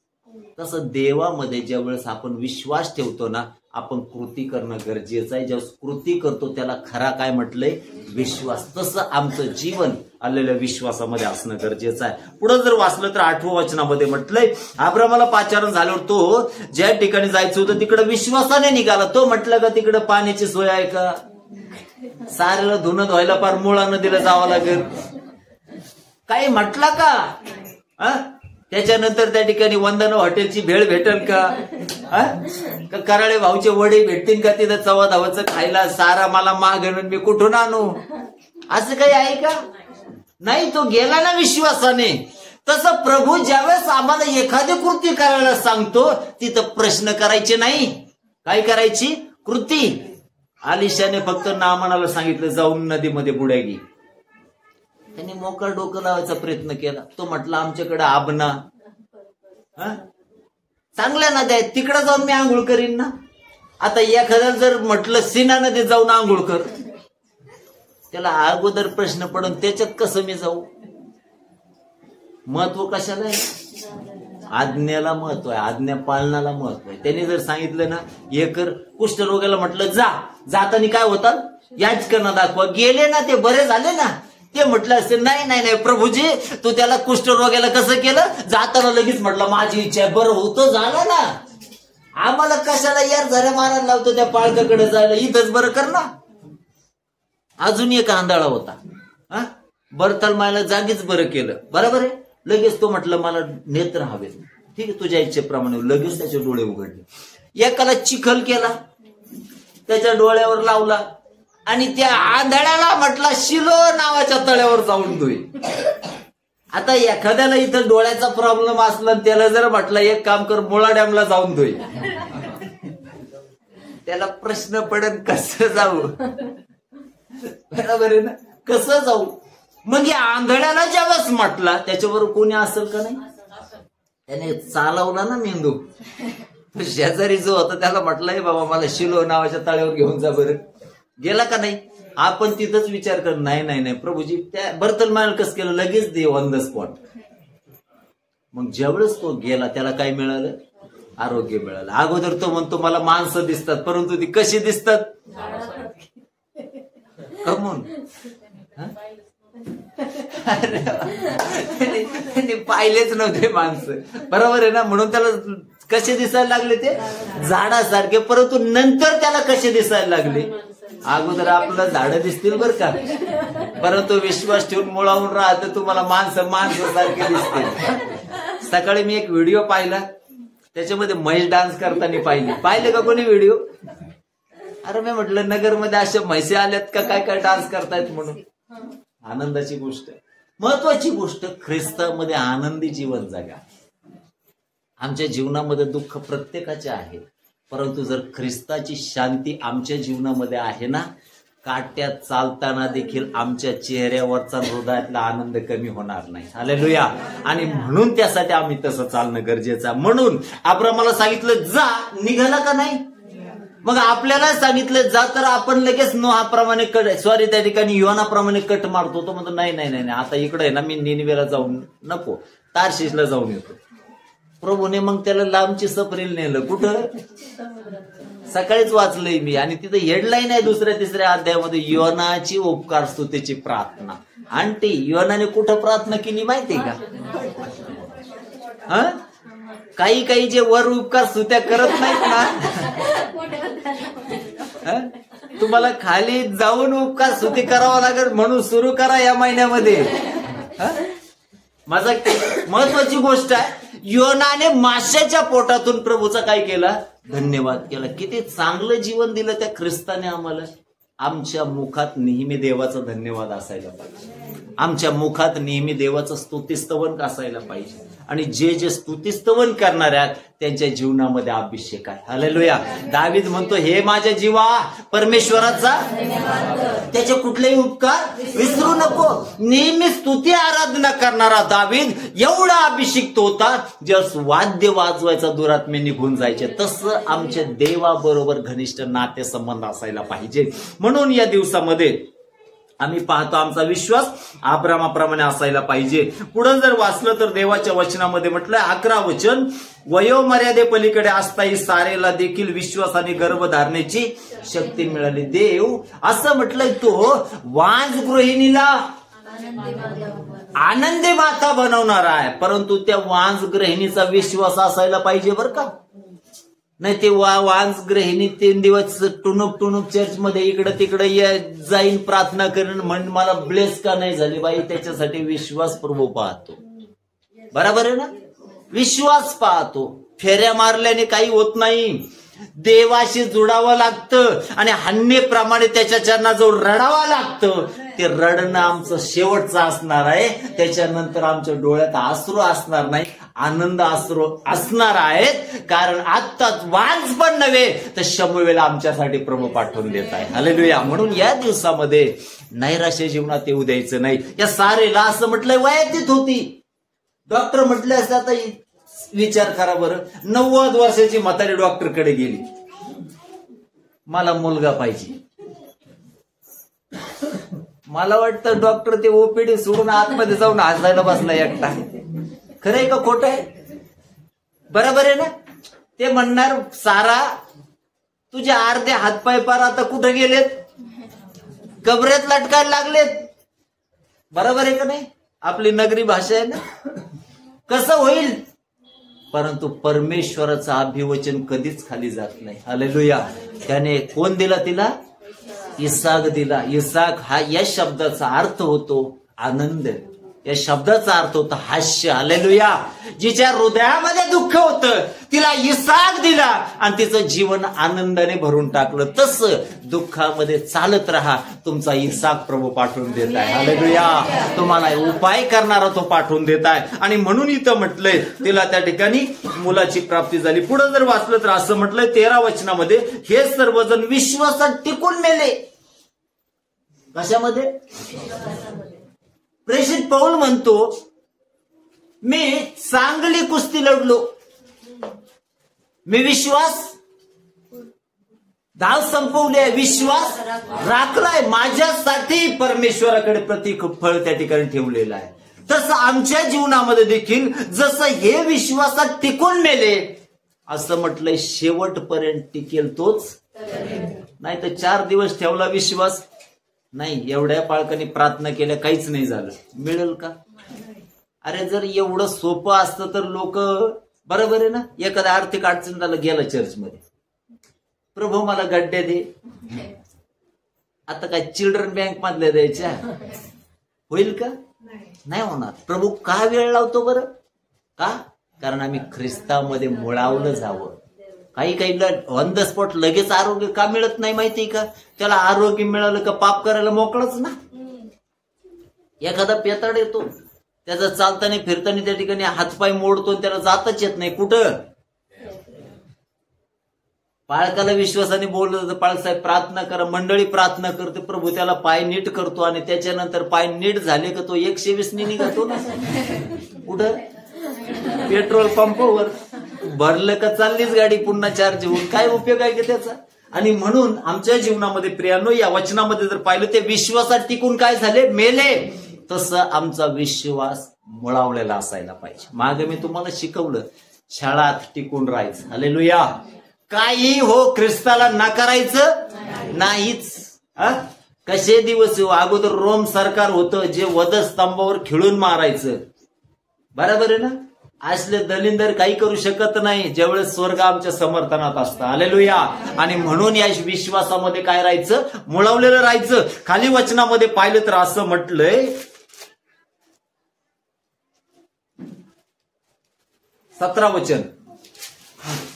तसं देवामध्ये ज्या वेळेस आपण विश्वास ठेवतो ना, आपण कृती करणं गरजेचं आहे. ज्या कृती करतो त्याला खरा काय म्हटलंय? विश्वास. तसं आमचं जीवन आलेल्या विश्वासामध्ये असणं गरजेचं आहे. पुढे जर वाचलं तर 8व्या वचनामध्ये म्हटलंय, अब्रामाला पाचारण झाल्यावर तो ज्या ठिकाणी जायचं होतं तिकडे विश्वासाने निघाला. तो म्हटलं का तिकडे पाण्याची सोय आहे का? साऱ्याला धुणं धुवायला पार मुळा नदीला जावं लागेल, काही म्हटलं का? त्याच्यानंतर त्या ठिकाणी वंदना हॉटेलची भेळ भेटेल का कराळे भाऊचे वडे भेटतील का तिथं चवा धावाचं खायला? सारा मला मागणं मी कुठून आणू? असं काही आहे का? नाही. तो गेला ना विश्वासाने. तसं प्रभू ज्यावेळेस आम्हाला एखादी कृती करायला सांगतो तिथं प्रश्न करायचे नाही. काय करायची? कृती. आलिशाने फक्त नामानाला सांगितलं जाऊन नदीमध्ये बुड्या घे. त्यांनी मोकळ डोकं लावायचा प्रयत्न केला. तो म्हटला आमच्याकडे आबना, चांगल्या नद्या आहेत, तिकडे जाऊन मी आंघोळ करीन ना. आता एखाद्या जर म्हटलं सीना नदीत जाऊन आंघोळ कर, त्याला अगोदर प्रश्न पडून त्याच्यात कसं मी जाऊ? महत्व कशाला आहे? आज्ञेला महत्व आहे, आज्ञा पालनाला महत्व आहे. त्यांनी जर सांगितलं ना हे कर, कुष्ठरोगाला म्हटलं जा, जाताना काय होतात? याचकांना दाखवा. गेले ना ते बरे झाले ना. ते म्हटलं असेल नाही नाही नाही प्रभूजी, तू त्याला कुष्ठरोगाला कसं केलं? जाताना लगेच म्हटलं माझी इच्छा आहे, बरं होतं झालं ना. आम्हाला कशाला यार झऱ्या मारायला लावतो त्या पाळकाकडे जायला? इथंच बरं कर ना. अजून एक आंधळा होता, बरताल मायला जागीच बरं केलं, बरोबर आहे. लगेच तो म्हटलं मला नेत्र हवे. ठीक आहे, तुझ्या इच्छेप्रमाणे. लगेच त्याचे डोळे उघडले. एकाला चिखल केला, त्याच्या डोळ्यावर लावला आणि त्या आंधळ्याला म्हटला शिलो नावाच्या तळ्यावर जाऊन धुई. आता एखाद्याला इथं डोळ्याचा प्रॉब्लेम असला त्याला जर म्हटलं एक काम कर, मुळा डॅमला जाऊन धुई, त्याला प्रश्न पडेल कसं जाऊ? बरोबर आहे ना, कसं जाऊ? मग या आंधळ्याला ज्यावेळेस म्हटला त्याच्यावर कोणी असेल का नाही? त्याने चालवला ना मेंदू. शेजारी जो होता त्याला म्हटलंय बाबा मला शिलो नावाच्या तळ्यावर घेऊन जा बरं. गेला का नाही? आपण तिथंच विचार कर, नाही नाही नाही प्रभूजी त्या बर्तल माल कसं केलं? लगेच दे ऑन द स्पॉट. मग ज्यावेळेस तो गेला त्याला काय मिळालं? आरोग्य मिळालं. अगोदर तो म्हणतो मला माणसं दिसतात, परंतु ती कशी दिसतात? कमून त्यांनी पाहिलेच नव्हते माणसं, बरोबर आहे ना. म्हणून त्याला कसे दिसायला लागले? ते झाडासारखे. परंतु नंतर त्याला कसे दिसायला लागले? अगोदर आपल्याला झाडं दिसतील बरं का, परंतु विश्वास ठेवून मुळावून राहतं तुम्हाला माणसासारखे दिसतील. सकाळी मी एक व्हिडिओ पाहिला, त्याच्यामध्ये म्हैस डान्स करताना पाहिले का कोणी व्हिडिओ? अरे मी म्हटलं नगरमध्ये अशा म्हैसे आल्यात का काय काय डान्स करतायत म्हणून. आनंदाची गोष्ट. महत्वाची गोष्ट, ख्रिस्तामध्ये आनंदी जीवन जगा. आमच्या जीवनामध्ये दुःख प्रत्येकाचे आहे, परंतु जर ख्रिस्ताची शांती आमच्या जीवनामध्ये आहे ना, काट्यात चालताना देखील आमच्या चेहऱ्यावरचा हृदयातला आनंद कमी होणार नाही. हालेलुया. आणि म्हणून त्यासाठी आम्ही तसं चालणं गरजेचं आहे. म्हणून अब्रामाला सांगितलं जा, निघाला का नाही? मग आपल्याला सांगितलं जा, तर आपण लगेच नोहाप्रमाणे त्या ठिकाणी योनाप्रमाणे कट मारतो. तो म्हणतो नाही नाही नाही, आता इकडे आहे ना, मी निनिवेला जाऊन नको, तार्शीसला जाऊन येतो. प्रभूने मग त्याला लांबची सफरीला नेलं. कुठं? सकाळीच वाचलंय मी, आणि तिथं हेडलाईन आहे 2-3 अध्यायामध्ये, योनाची उपकार स्तुतीची प्रार्थना. आंटी, योनाने कुठं प्रार्थना केली माहितीये का? काही जे वर उपकार स्तुत्या करत नाहीत ना, तुम्हाला खाली जाऊन उपकार स्तुती करावा लागेल, म्हणून सुरू करा या महिन्यामध्ये. माझा महत्वाची गोष्ट आहे, योनाने माशाच्या पोटातून प्रभूचा काय केला? धन्यवाद केला. किती चांगलं जीवन दिलं त्या ख्रिस्ताने आम्हाला. आमच्या मुखात नेहमी देवाचा धन्यवाद असायला पाहिजे. आमच्या मुखात नेहमी देवाचं स्तुतिस्तवन असायला पाहिजे. आणि जे स्तुतिस्तवन करणार आहेत त्यांच्या जीवनामध्ये अभिषेक आहे. हालेलुया. दावीद म्हणतो, हे माझ्या जीवा परमेश्वराचा त्याचे कुठलेही उपकार विसरू नको. नेहमी स्तुती आराधना करणारा दावीद एवढा अभिषिक्त होता, जस वाद्य वाजवायचा दुरात्मे निघून जायचे, तसं आमच्या देवाबरोबर घनिष्ठ नातेसंबंध असायला पाहिजे. म्हणून या दिवसामध्ये आम्ही पाहतो आमचा विश्वास अब्रामाप्रमाणे असायला पाहिजे. पुढे जर वाचलं तर देवाच्या वचनामध्ये म्हटलंय 11 वचन, वयोमर्यादे पलीकडे असताही सारेला देखील विश्वासाने गर्भधारणेची शक्ती मिळाली. देव असं म्हटलंय, तो वांज गृहिणीला आनंदी माता बनवणार आहे, परंतु त्या वांज गृहिणीचा विश्वास असायला पाहिजे बरं का. नाही ते वांज गृहिणी 3 दिवस टुणूक चर्चमध्ये इकडं तिकडे जाईन, प्रार्थना करेन, म्हणून मला ब्लेस का नाही झाली बाई, त्याच्यासाठी विश्वास प्रभू पाहतो. बरोबर आहे ना? विश्वास पाहतो. फेऱ्या मारल्याने काही होत नाही, देवाशी जुडावं लागतं आणि हन्नेप्रमाणे त्याच्या चरणाजवळ रडावं लागतं. ते रडणं आमचं शेवटचं असणार आहे. त्याच्यानंतर आमच्या डोळ्यात अश्रू असणार नाही, आनंद अश्रू असणार आहेत. कारण आत्ताच वांज पण नव्हे तर शमूएल आमच्यासाठी प्रभू पाठवून देत आहे. हालेलुया. म्हणून या दिवसामध्ये नैराश्य जीवनात येऊ द्यायचं नाही. या सारेला असं म्हटलंय वयातीत होती. डॉक्टर म्हटले असते, आता विचार करा बरं, 90 वर्षाची म्हातारी डॉक्टरकडे गेली, मला मुलगा पाहिजे. मला वाटतं डॉक्टर ते ओपीडी सोडून आतमध्ये जाऊन हसायला बसला एकटा. खरंय का खोटं आहे? बरोबर आहे ना? ते म्हणणार, सारा तुझे अर्धे हातपाय पार आता कुठे गेलेत? कबरेत लटकायला लागलेत. बरोबर आहे का नाही? आपली नगरी भाषा आहे ना. कसं होईल? परंतु परमेश्वराचं अभिवचन कधीच खाली जात नाही. हालेलुया. त्याने कोण दिला तिला? इसाक दिला. इसाक हा या शब्दाचा अर्थ होतो आनंद, या शब्दाचा अर्थ होता हास्य. हालेलुया. जिच्या हृदयामध्ये दुःख होतं तिला इसाक दिला आणि तिचं जीवन आनंदाने भरून टाकलं. तसं दुःखामध्ये चालत राहा, तुमचा इसाक प्रभू पाठवून देत आहे. हालेलुया. तुम्हाला उपाय करणारा तो पाठवून देत आहे. आणि म्हणून इथं म्हटलंय तिला त्या ठिकाणी मुलाची प्राप्ती झाली. पुढे जर वाचलं तर असं म्हटलंय 13 वचनामध्ये, हे सर्वजण विश्वासात टिकून मेले. कशामध्ये? प्रेषित पौल म्हणतो, मी चांगली कुस्ती लढलो, मी विश्वास धाव संपवली आहे, विश्वास राखलाय, माझ्यासाठी परमेश्वराकडे प्रतीक फळ त्या ठिकाणी ठेवलेलं आहे. तसं आमच्या जीवनामध्ये देखील जसं हे विश्वासात टिकून मेले, असं म्हटलंय शेवटपर्यंत टिकेल तोच. नाही तर 4 दिवस ठेवला विश्वास, नाही एवढ्या पाळकांनी प्रार्थना केल्या काहीच नाही झालं, मिळेल का? अरे जर एवढं सोपं असतं तर लोक, बरोबर आहे ना, एखाद्या आर्थिक अडचण झालं गेलं चर्चमध्ये, प्रभू मला गड्डे दे, आता काय चिल्ड्रन बँक मधल्या द्यायच्या, होईल का? नाही होणार. प्रभू का वेळ लावतो बरं? का? कारण आम्ही ख्रिस्तामध्ये मुळावलं जावं. काही ऑन द स्पॉट लगेच आरोग्य का मिळत नाही माहितीये का? त्याला आरोग्य मिळालं का पाप करायला मोकळच ना. एखादा पेताड येतो, त्याचा चालताना फिरताना त्या ठिकाणी हातपाय मोडतो, त्याला जातच येत नाही. कुठं? पाळकाला विश्वासाने बोललं जातं, पाळक साहेब प्रार्थना करा, मंडळी प्रार्थना करते, प्रभू त्याला पाय नीट करतो आणि त्याच्यानंतर पाय नीट झाले का तो 120 निघतो ना. कुठं? पेट्रोल पंपावर भरलं का चाललीच गाडी पुन्हा चार्ज होऊन. काय उपयोग आहे का त्याचा? आणि म्हणून आमच्या जीवनामध्ये प्रियांनो, या वचनामध्ये जर पाहिलं, ते विश्वासात टिकून काय झाले? मेले. तसं आमचा विश्वास मुळावलेला असायला पाहिजे. मागे मी तुम्हाला शिकवलं, शाळात टिकून राहायचं. हालेलुया. काही हो, ख्रिस्ताला नाकारायचं नाहीच. कसे दिवस अगोदर रोम सरकार होतं, जे वधस्तंभावर खिळून मारायचं. बरोबर आहे ना? असले दलिंदर काही करू शकत नाही ज्यावेळेस स्वर्ग आमच्या समर्थनात असतं. हालेलुया. आणि म्हणून या विश्वासामध्ये काय राहायचं? मुळवलेलं राहायचं. खाली वचनामध्ये पाहिलं तर असं म्हटलंय, 17 वचन,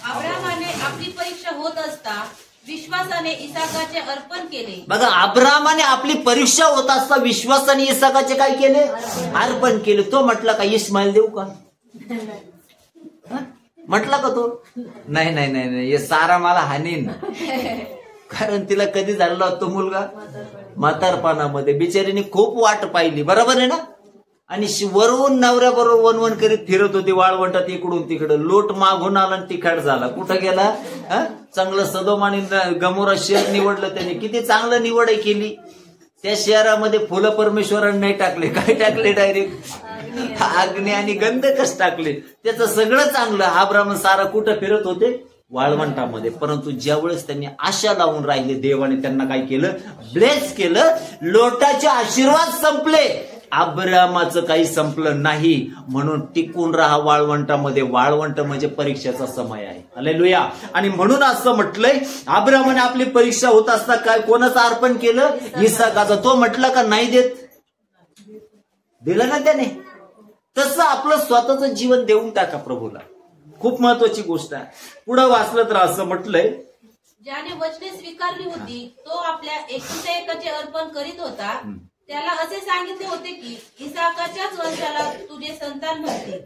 अब्राहामाने आपली परीक्षा होत असता विश्वासाने इसाकाचे अर्पण केले. बघा, अब्राहामाने आपली परीक्षा होत असता विश्वासाने इसाकाचे काय केले? अर्पण केले. तो म्हटला का इस्माईल देऊ का? म्हटला का तो? नाही नाही नाही नाही, हे सारा मला हानीन. कारण तिला कधी झालेला तो मुलगा? म्हातारपणामध्ये. बिचारीने खूप वाट पाहिली. बरोबर आहे ना? आणि वरून नवऱ्याबरोबर वनवन करीत फिरत होती वाळवंटात, इकडून तिकडं. लोट मागून आला आणि तिखट झाला. कुठं गेला? चांगलं सदोम आणि गमोरा शहर निवडलं त्याने. किती चांगलं निवड केली. त्या शहरामध्ये फुलं परमेश्वरांनी नाही टाकले. काय टाकले? डायरेक्ट अग्नी आणि गंधकच टाकले. त्याचं सगळं चांगलं. अब्राहम सारा कुठं फिरत होते? वाळवंटामध्ये. परंतु ज्यावेळेस त्यांनी आशा लावून राहिले, देवाने त्यांना काय केलं? ब्लेस केलं. लोटाचे आशीर्वाद संपले, अब्रामाचं काही संपलं नाही. म्हणून टिकून राहा वाळवंटामध्ये. वाळवंट म्हणजे परीक्षेचा समय आहे. हालेलुया. आणि म्हणून असं म्हटलंय, अब्रामाने आपली परीक्षा होत असता काय कोणाचं अर्पण केलं? इसाकाचा. तो म्हटला का नाही देत? दिलं ना त्याने. तसं आपलं स्वतःचं जीवन देऊन टाका प्रभूला. खूप महत्वाची गोष्ट आहे. पुढे वाचलं तर असं म्हटलंय, ज्याने वचने स्वीकारली होती तो आपल्या एकुलत्या एकाचे अर्पण करीत होता. त्याला असे सांगितले होते की इसाकाच्याच वंशाला तुझे संतान म्हणतील.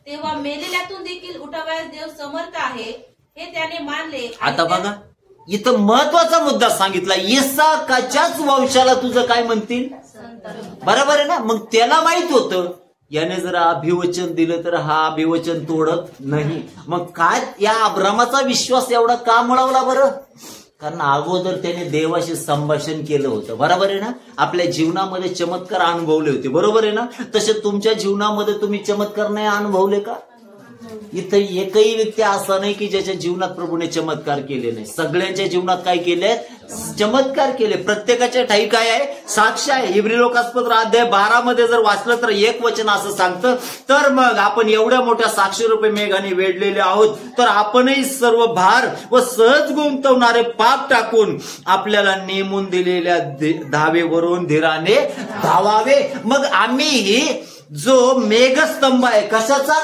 तेव्हा मेलेल्यातून देखील उठावयास देव समर्थ आहे हे त्याने मानले. आता बघा, इथं महत्वाचा मुद्दा सांगितला, इसाकाच्याच वंशाला तुझं काय म्हणतील? बरोबर आहे ना? मग त्याला माहित होतं याने जर अभिवचन दिलं तर हा अभिवचन तोडत नाही. मग काय या अब्रामाचा विश्वास एवढा का मिळवला बरं? कारण अगोदर त्याने देवाशी संभाषण केलं होतं. बरोबर आहे ना? आपल्या जीवनामध्ये चमत्कार अनुभवले होते. बरोबर आहे ना? तसे तुमच्या जीवनामध्ये तुम्ही चमत्कार नाही अनुभवले का? इथं एकही व्यक्ती असा नाही की ज्याच्या जीवनात प्रभूने चमत्कार केले नाही. सगळ्यांच्या जीवनात काय केले? चमत्कार केले. प्रत्येकाच्या ठाई काय आहे? साक्ष आहे. इब्री लोकास्पत्र अध्याय 12 मध्ये जर वाचलं तर एक वचन असं सांगतं, तर मग आपण एवढ्या मोठ्या साक्षीरूपी मेघाने वेढलेले आहोत, तर आपणही सर्व भार व सहज गुंतवणारे पाप टाकून आपल्याला नेमून दिलेल्या धावेवरून धीराने धावावे. मग आम्ही जो मेघस्तंभ आहे, कशाचा?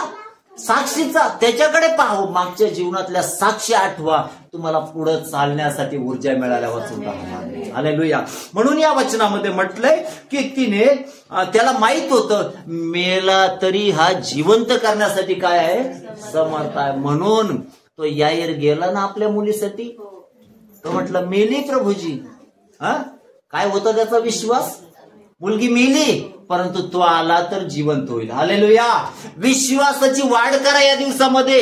साक्षीचा, त्याच्याकडे पाहू. मागच्या जीवनातल्या साक्षी आठवा. तुम्हाला पुढे चालण्यासाठी ऊर्जा मिळाल्या वाचून राहणार. हालेलुया. म्हणून या वचनामध्ये म्हटलंय की तिने, त्याला माहित होतं मेला तरी हा जिवंत करण्यासाठी काय आहे? समर्थ आहे. म्हणून तो याईर गेला ना आपल्या मुलीसाठी. तो म्हटलं मेली प्रभूजी. काय होता त्याचा विश्वास? मुलगी मेली, परंतु तो आला तर जिवंत होईल. हालेलुया. विश्वासाची वाढ करा या दिवसामध्ये.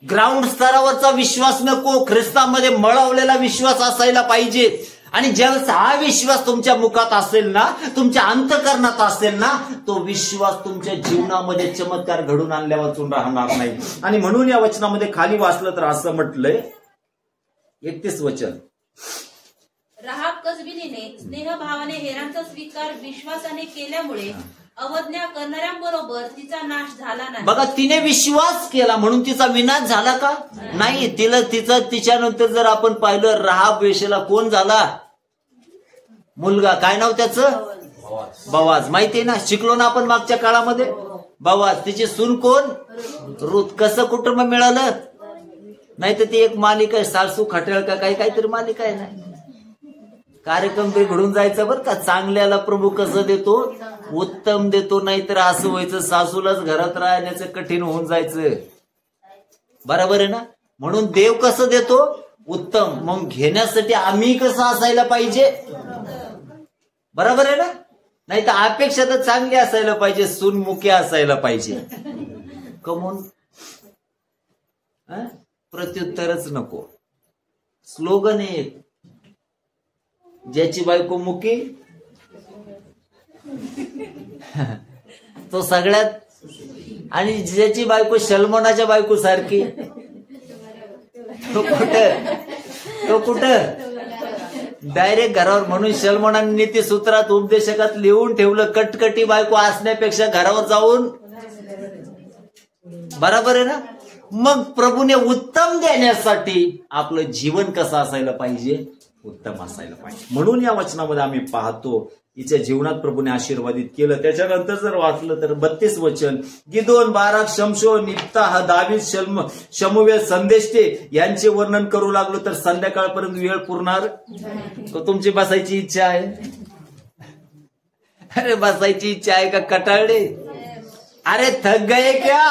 ग्राउंड स्तरावरचा विश्वास नको, ख्रिस्तामध्ये मळवलेला विश्वास असायला पाहिजे. आणि ज्यावेळेस हा विश्वास तुमच्या मुखात असेल ना, तुमच्या अंतःकरणात असेल ना, तो विश्वास तुमच्या जीवनामध्ये चमत्कार घडून आणल्या वाचून राहणार नाही. आणि म्हणून या वचनामध्ये खाली वाचलं तर असं म्हटलंय, 31 वचन, राहाब कसबीनीने स्नेहभावाने हेरांचा स्वीकार विश्वासाने केल्यामुळे अवज्ञा करणाऱ्यांबरोबर तिचा नाश झाला नाही. बघा, तिने विश्वास केला म्हणून तिचा विनाश झाला का? नाही. तिच्यानंतर जर आपण पाहिलं, राहाब वेश्येला कोण झाला? मुलगा. काय नाव त्याचं? बवाज. माहितीये ना? शिकलो ना आपण मागच्या काळामध्ये. बवाज. तिची सून कोण? रूथ. कसं कुटुंब मिळालं? नाही तर ती एक मालिका आहे, सासू खटेळ का काहीतरी मालिका आहे ना. कार्यक्रम घडून जायचा बरं का. चांगल्याला प्रभू कसं देतो, उत्तम देतो. नाहीतर असं व्हायचं सासूलाच घरात राहण्याचं कठीण होऊन जायचं. बरोबर आहे ना. म्हणून देव कसं देतो, उत्तम. मग घेण्यासाठी आम्ही कसं असायला पाहिजे, बरोबर आहे ना. नाही तर अपेक्षा तर चांगली असायला पाहिजे, सुनमुखी असायला पाहिजे. कमून प्रत्युत्तरच नको. स्लोगन आहे, ज्याची बायको मुकी तो सगळ्यात, आणि ज्याची बायको शलमोनाच्या बायको सारखी तो कुठं डायरेक्ट घरावर. म्हणून शलमोनाने नीतीसूत्रात उपदेशकात लिहून ठेवलं, कटकटी बायको असण्यापेक्षा घरावर जाऊन, बरोबर आहे ना. मग प्रभूने उत्तम देण्यासाठी आपलं जीवन कसं असायला पाहिजे, उत्तम असायला पाहिजे. म्हणून या वचनामध्ये आम्ही पाहतो हिच्या जीवनात प्रभूने आशीर्वादित केलं. त्याच्यानंतर जर वाचलं तर 32 वचन, गिदोन, बाराक, शमशोन, इफ्ताह, दावीद, शमूएल, संदेष्टे यांचे वर्णन करू लागलो तर संध्याकाळपर्यंत वेळ पुरणार. तो तुमची बसायची इच्छा आहे, अरे बसायची इच्छा आहे का कटाळले, अरे थक गए क्या.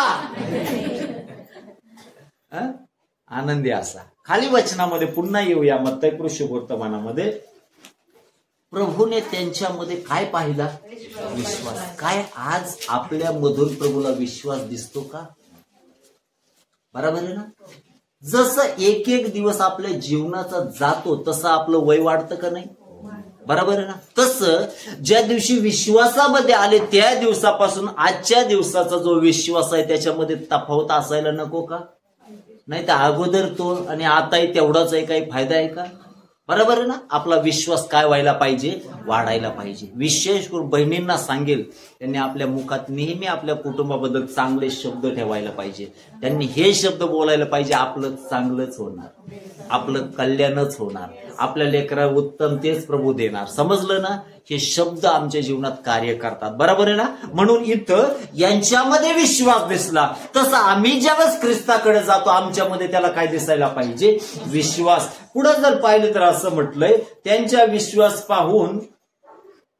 आनंदी असा. खाली वचनामध्ये पुन्हा येऊया मत्तई शुभवर्तमानामध्ये. प्रभूने त्यांच्यामध्ये काय पाहिला, विश्वास. काय आज आपल्या मधून प्रभूला विश्वास दिसतो का, बरोबर आहे ना. जसं एक एक दिवस आपल्या जीवनाचा जातो तसं आपलं वय वाढतं का नाही, बरोबर आहे ना. तसं ज्या दिवशी विश्वासामध्ये आले त्या दिवसापासून आजच्या दिवसाचा जो विश्वास आहे त्याच्यामध्ये तफावत असायला नको का. नाही तर अगोदर तो आणि आताही तेवढाच आहे, काही फायदा आहे का, बरोबर आहे ना. आपला विश्वास काय व्हायला पाहिजे, वाढायला पाहिजे. विशेष करून बहिणींना सांगेल, त्यांनी आपल्या मुखात नेहमी आपल्या कुटुंबाबद्दल चांगले शब्द ठेवायला पाहिजे. त्यांनी हे शब्द बोलायला पाहिजे, आपलं चांगलंच होणार, आपलं कल्याणच होणार, आपल्या लेकरा उत्तम तेच प्रभू देणार. समजलं ना. हे शब्द आमच्या जीवनात कार्य करतात, बरोबर आहे ना. म्हणून इथं यांच्यामध्ये विश्वास दिसला, तसं आम्ही ज्यावेळेस ख्रिस्ताकडे जातो आमच्यामध्ये त्याला काय दिसायला पाहिजे, विश्वास. पुढे जर पाहिलं तर असं म्हटलंय, त्यांच्या विश्वास पाहून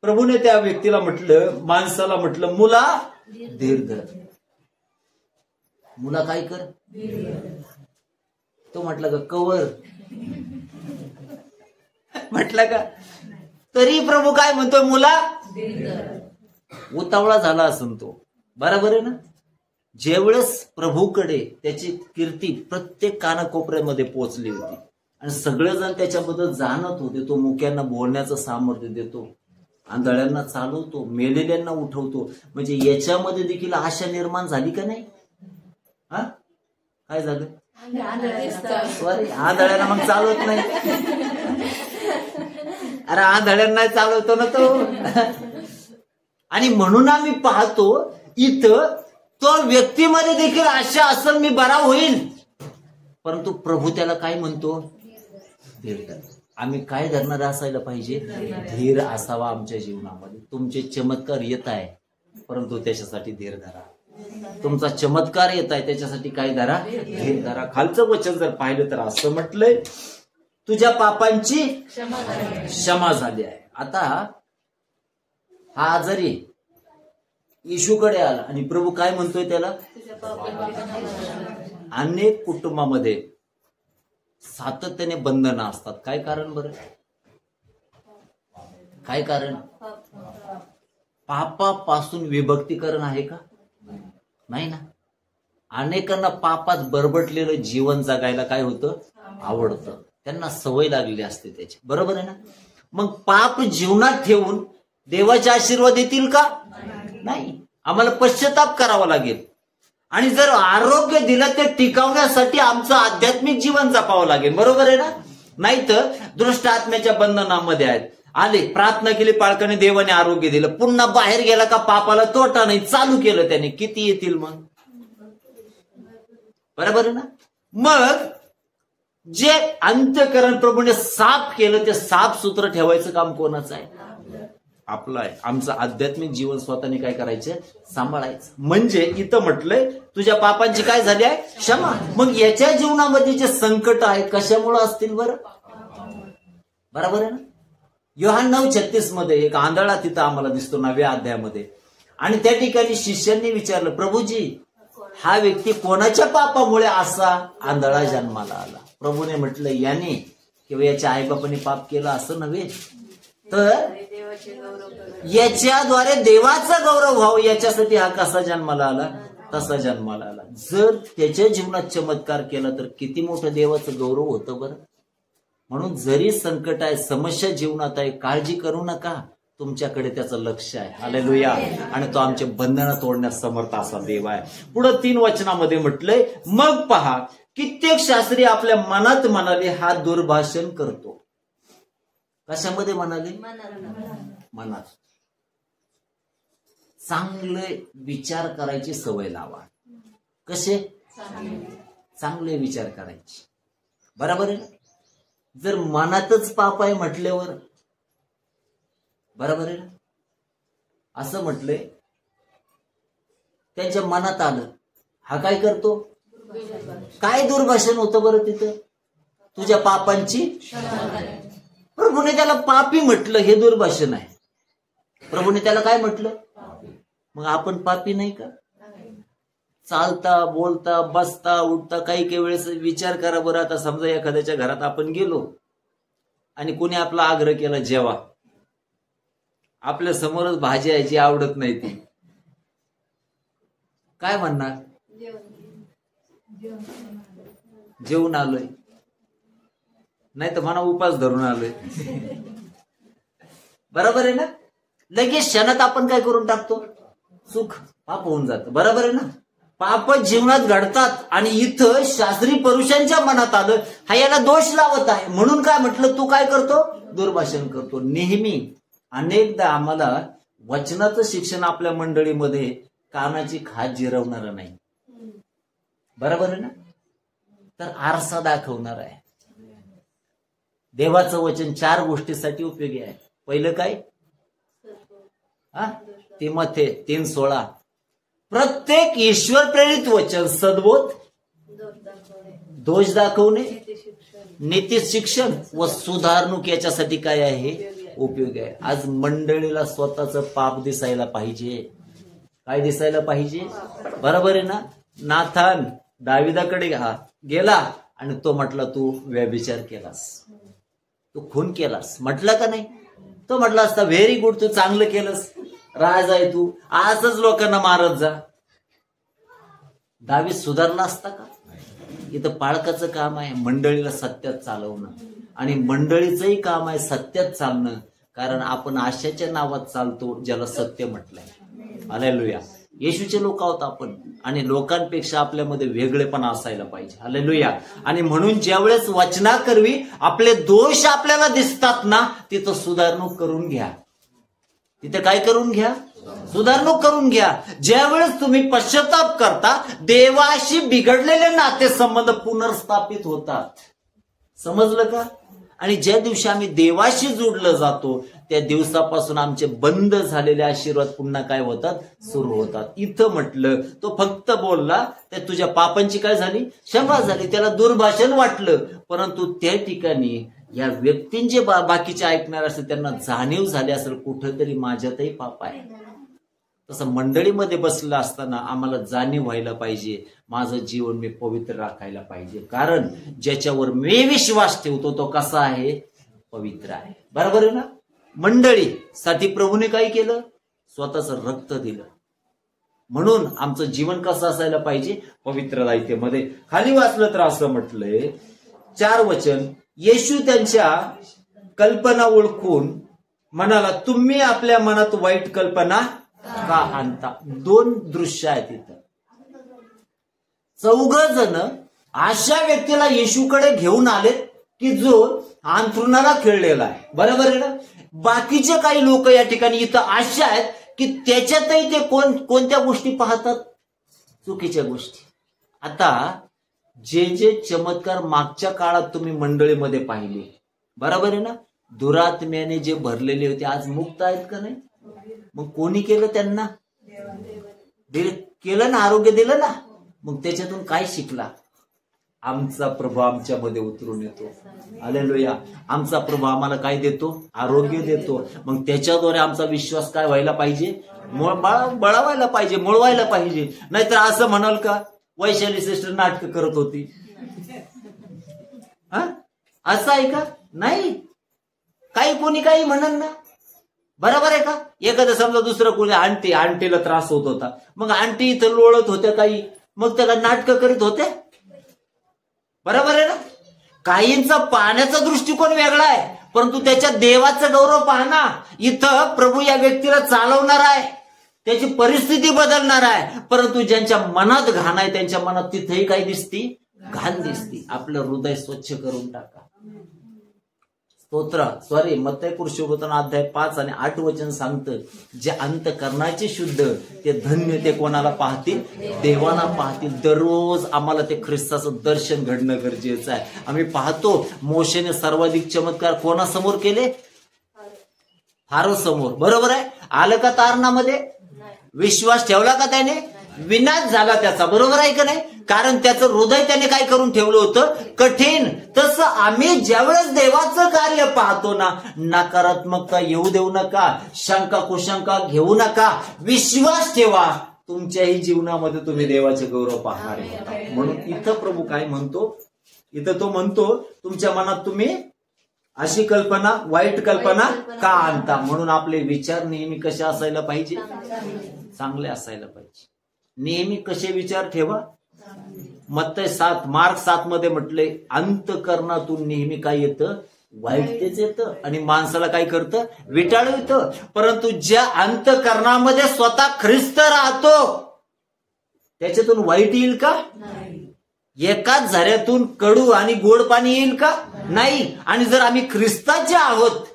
प्रभूने त्या व्यक्तीला म्हटलं, माणसाला म्हटलं, मुला धीर धर. मुला काय कर. तो म्हटलं का कवर, म्हटलं का. तरी प्रभू काय म्हणतोय, मुला उतावळा झाला असून तो, बरोबर आहे ना. ज्यावेळेस प्रभूकडे त्याची कीर्ती प्रत्येक कानाकोपऱ्यामध्ये पोहोचली होती आणि सगळेजण त्याच्याबद्दल जाणत होते, तो मुक्यांना बोलण्याचं सामर्थ्य देतो, आंधळ्यांना चालवतो, मेलेल्यांना उठवतो. म्हणजे याच्यामध्ये देखील आशा निर्माण झाली का नाही. हा काय झालं, सॉरी, आंधळ्यांना मग चालवत नाही. अरे आंधळ्यांना चालवतो ना तो. आणि म्हणून आम्ही पाहतो इथं तो व्यक्तीमध्ये देखील आशा असेल, मी बरा होईल. परंतु प्रभू त्याला काय म्हणतो, धीर धर. आम्ही काय धरणार असायला पाहिजे, धीर असावा आमच्या जीवनामध्ये. तुमचे चमत्कार येत आहे, परंतु त्याच्यासाठी धीर धरा. तुमचा चमत्कार येत आहे त्याच्यासाठी काय धरा, धीर धरा. खालचं वचन जर पाहिलं तर असं म्हटलंय, तुझ्या पापांची क्षमा झाली आहे. आता हा आजारी येशूकडे आला आणि प्रभू काय म्हणतोय त्याला. अनेक कुटुंबामध्ये सातत्याने बंधनं असतात. काय कारण बरं, काय कारण. पापापासून विभक्तीकरण आहे का, नाही ना. अनेकांना पापात बरबटलेलं जीवन जगायला काय होतं, आवडतं. त्यांना सवय लागलेली असते त्याची, बरोबर आहे ना. मग पाप जीवनात ठेवून देवाचे आशीर्वाद येतील का, नाही. आम्हाला पश्चाताप करावा लागेल. आणि जर आरोग्य दिलं ते टिकवण्यासाठी आमचं आध्यात्मिक जीवन जपावं लागेल, बरोबर आहे ना. नाही तर दृष्ट आत्म्याच्या बंधनामध्ये आहेत. आले, प्रार्थना केली, पाळकाने देवाने आरोग्य दिलं, पुन्हा बाहेर गेला का पापाला तोटा नाही, चालू केलं त्याने, किती येतील मग, बरोबर आहे ना. मग जे अंतःकरण प्रभूने साफ केलं ते साफ सूत्र ठेवायचं काम कोणाचं आहे, आपलं आहे. आमचं आध्यात्मिक जीवन स्वतःने काय करायचं, सांभाळायचं. म्हणजे इथं म्हटलंय तुझ्या पापांची काय झाली आहे, क्षमा. मग याच्या जीवनामध्ये जे संकट आहे कशामुळे असतील बरं, बरोबर आहे ना. योहान 9:36 मध्ये एक आंधळा तिथं आम्हाला दिसतो 9व्या अध्यायामध्ये. आणि त्या ठिकाणी शिष्यांनी विचारलं, प्रभूजी हा व्यक्ती कोणाच्या पापामुळे असा आंधळा जन्माला आला? प्रभूने म्हटलं, याने किंवा याच्या आईबापाने पाप केलं असं नव्हे, तर याच्याद्वारे देवाचा गौरव व्हावा याच्यासाठी हा कसा जन्माला आला, तसा जन्माला आला. जर त्याच्या जीवनात चमत्कार केला तर किती मोठं देवाचं गौरव होतं बरं. म्हणून जरी संकट आहे, समस्या जीवनात आहे, काळजी करू नका, तुमच्याकडे त्याचं लक्ष आहे. हालेलुया. आणि तो आमचे बंधनं तोडण्यास समर्थ असा देव आहे. पुढे 3 वचनामध्ये म्हटलंय, मग पहा कित्येक शास्त्री आपल्या मनात म्हणाले हा दुर्भाषण करतो. कशामध्ये म्हणाले? मनात. चांगले विचार करायची सवय लावा. कसे? चांगले विचार करायचे. बरोबर आहे. जर मनातच पाप आहे म्हटल्यावर, बरोबर आहे ना, असं म्हटलंय, त्यांच्या मनात आलं, हा काय करतो? काय दुर्भाषण होतं बरं तिथं? तुझ्या पापांची. प्रभूने त्याला पापी म्हटलं, हे दुर्भाषण आहे. प्रभूने त्याला काय म्हटलं? मग आपण पापी नाही का? चालता, बोलता, बसता, उठता, काही काही वेळेस विचार करा बरं. आता समजा एखाद्याच्या घरात आपण गेलो आणि कोणी आपला आग्रह केला जेवा, आपल्या समोरच भाजी आहे जी आवडत नाही ती, काय म्हणणार? जेवून आलोय, नाही तर म्हणा उपास धरून आलोय. बरोबर आहे ना. लगेच क्षणात आपण काय करून टाकतो? सुख पाप होऊन जातं. बरोबर आहे ना. पाप जीवनात घडतात आणि इथं शास्त्री पुरुषांच्या मनात आलं, हा याला दोष लावत आहे म्हणून काय म्हटलं, तू काय करतो? दुर्भाषण करतो. नेहमी अनेकदा आम्हाला वचनाचं शिक्षण आपल्या मंडळीमध्ये कानाची खाज जिरवणार नाही. बरोबर आहे ना. तर आरसा दाखवणार आहे. देवाचं वचन 4 गोष्टीसाठी उपयोगी आहे. पहिलं काय? तिमोथेय 3:16, प्रत्येक ईश्वर प्रेरित वचन सद्बोध, दोष दाखवणे, नीती शिक्षण व सुधारणूक याच्यासाठी काय आहे? उपयोग आहे. आज मंडळीला स्वतःचं पाप दिसायला पाहिजे. काय दिसायला पाहिजे? बरोबर आहे ना. नाथान दाविदाकडे गेला आणि तो म्हटला, तू व्यभिचार केलास, तू खून केलास, म्हटलं का नाही? तो म्हटला असता, व्हेरी गुड, तू चांगलं केलंस, राज आहे तू, आजच लोकांना मारत जा. दावीद सुधारला असता का? इथं पाळकाचं काम आहे मंडळीला सत्यात चालवणं, आणि मंडळीचंही काम आहे सत्यात चालणं, कारण आपण आशाच्या नावात चालतो ज्याला सत्य म्हटलंय. हालेलुया. येशूचे लोक आहोत आपण, आणि लोकांपेक्षा आपल्यामध्ये वेगळेपणा असायला पाहिजे. हालेलुया. आणि म्हणून ज्यावेळेस वचनाकरवी आपले दोष आपल्याला दिसतात ना, तिथं सुधारणूक करून घ्या. तिथे काय करून घ्या? सुधारणूक करून घ्या. ज्यावेळेस तुम्ही पश्चाताप करता, देवाशी बिघडलेले नातेसंबंध पुनर्स्थापित होतात. समजलं का? आणि ज्या दिवशी आम्ही देवाशी जोडलं जातो, त्या दिवसापासून आमचे बंद झालेले आशीर्वाद पुन्हा काय होतात? सुरू होतात. इथं म्हटलं, तो फक्त बोलला, त्या तुझ्या पापांची काय झाली? क्षमा झाली. त्याला दुर्भाषण वाटलं, परंतु त्या ठिकाणी या व्यक्तींचे बाकीचे ऐकणार असेल, त्यांना जाणीव झाली असेल, कुठंतरी माझ्यातही पाप आहे. तसं मंडळीमध्ये बसलेलं असताना आम्हाला जाणीव व्हायला पाहिजे, माझं जीवन मी पवित्र राखायला पाहिजे, कारण ज्याच्यावर मी विश्वास ठेवतो तो कसा आहे? पवित्र आहे. बरोबर आहे ना. मंडळीसाठी प्रभूने काय केलं? स्वतःचं रक्त दिलं. म्हणून आमचं जीवन कसं असायला पाहिजे? पवित्रतामध्ये. खाली वाचलं तर असं म्हटलंय, 4 वचन, येशू त्यांच्या कल्पना ओळखून म्हणाला, तुम्ही आपल्या मनात वाईट कल्पना का आणता? 2 दृश्य आहेत इथं. 4 जण अशा व्यक्तीला येशूकडे घेऊन आलेत की जो अंथरुणाला खिळलेला आहे. बरोबर आहे ना. बाकीचे काही लोक या ठिकाणी इथं अशा आहेत की त्याच्यातही ते कोणत्या गोष्टी पाहतात? चुकीच्या गोष्टी. आता जे जे चमत्कार मागच्या काळात तुम्ही मंडळीमध्ये पाहिले, बरोबर आहे ना, दुरात्म्याने जे भरलेले होते आज मुक्त आहेत का नाही? मग कोणी केलं त्यांना? केलं ना, आरोग्य दिलं ना. मग त्याच्यातून काय शिकला? आमचा प्रभू आमच्यामध्ये उतरून येतो. हालेलुया. आमचा प्रभू आम्हाला काय देतो? आरोग्य देतो. मग त्याच्याद्वारे आमचा विश्वास काय व्हायला पाहिजे? बळावायला पाहिजे, मुळवायला पाहिजे. नाहीतर असं म्हणाल का वैशाली सिस्टर नाटक करत होती, असं आहे का? नाही. काही कोणी काही म्हणन ना, बरोबर आहे का? एखादं समजा दुसरं कोणी आंटीला त्रास होत होता, मग आंटी इथं लोळत होत्या काही, मग त्याला नाटकं करीत होते, बरोबर आहे ना? काहींचा पाहण्याचा दृष्टिकोन वेगळा आहे, परंतु त्याच्या देवाचा गौरव पाहना. इथं प्रभू या व्यक्तीला चालवणार आहे, त्याची परिस्थिती बदलणार आहे, परंतु ज्यांच्या मनात घाण आहे त्यांच्या मनात तिथेही काय दिसती? घाण दिसती. आपलं हृदय स्वच्छ करून टाका. स्तोत्र मत्तई पुरुषोत्तम अध्याय 5 आणि 8 वचन सांगतं, जे अंतःकरणाचे शुद्ध ते धन्य ते कोणाला पाहतील? देवाला पाहतील. दररोज आम्हाला ते ख्रिस्ताचं दर्शन घडणं गरजेचं आहे. आम्ही पाहतो मोशेने सर्वाधिक चमत्कार कोणासमोर केले? फारो समोर, बरोबर आहे. आलं का तारणामध्ये? विश्वास ठेवला का त्याने? विनाश झाला त्याचा, बरोबर आहे का नाही? कारण त्याचं हृदय त्याने काय करून ठेवलं होतं? कठीण. तसं आम्ही ज्यावेळेस देवाचं कार्य पाहतो ना, नकारात्मकता येऊ देऊ नका, शंका कुशंका घेऊ नका, विश्वास ठेवा. तुमच्याही जीवनामध्ये तुम्ही देवाचे गौरव पाहणार आहे. म्हणून इथं प्रभू काय म्हणतो? इथं तो म्हणतो तुमच्या मनात तुम्ही अशी कल्पना, वाईट कल्पना का आणता? म्हणून आपले विचार नेहमी कसे असायला पाहिजे? चांगले असायला पाहिजे. नेहमी कसे विचार ठेवा? मत्तई 7 मार्क 7 मध्ये म्हटले, अंतःकरणातून नेहमी काय येतं? वाईट तेच येतं आणि माणसाला काय करतं? विटाळतं. परंतु ज्या अंतःकरणामध्ये स्वतः ख्रिस्त राहतो त्याच्यातून वाईट येईल का? एकाच झऱ्यातून कडू आणि गोड पाणी येईल का? नाही. आणि जर आम्ही ख्रिस्ताचे आहोत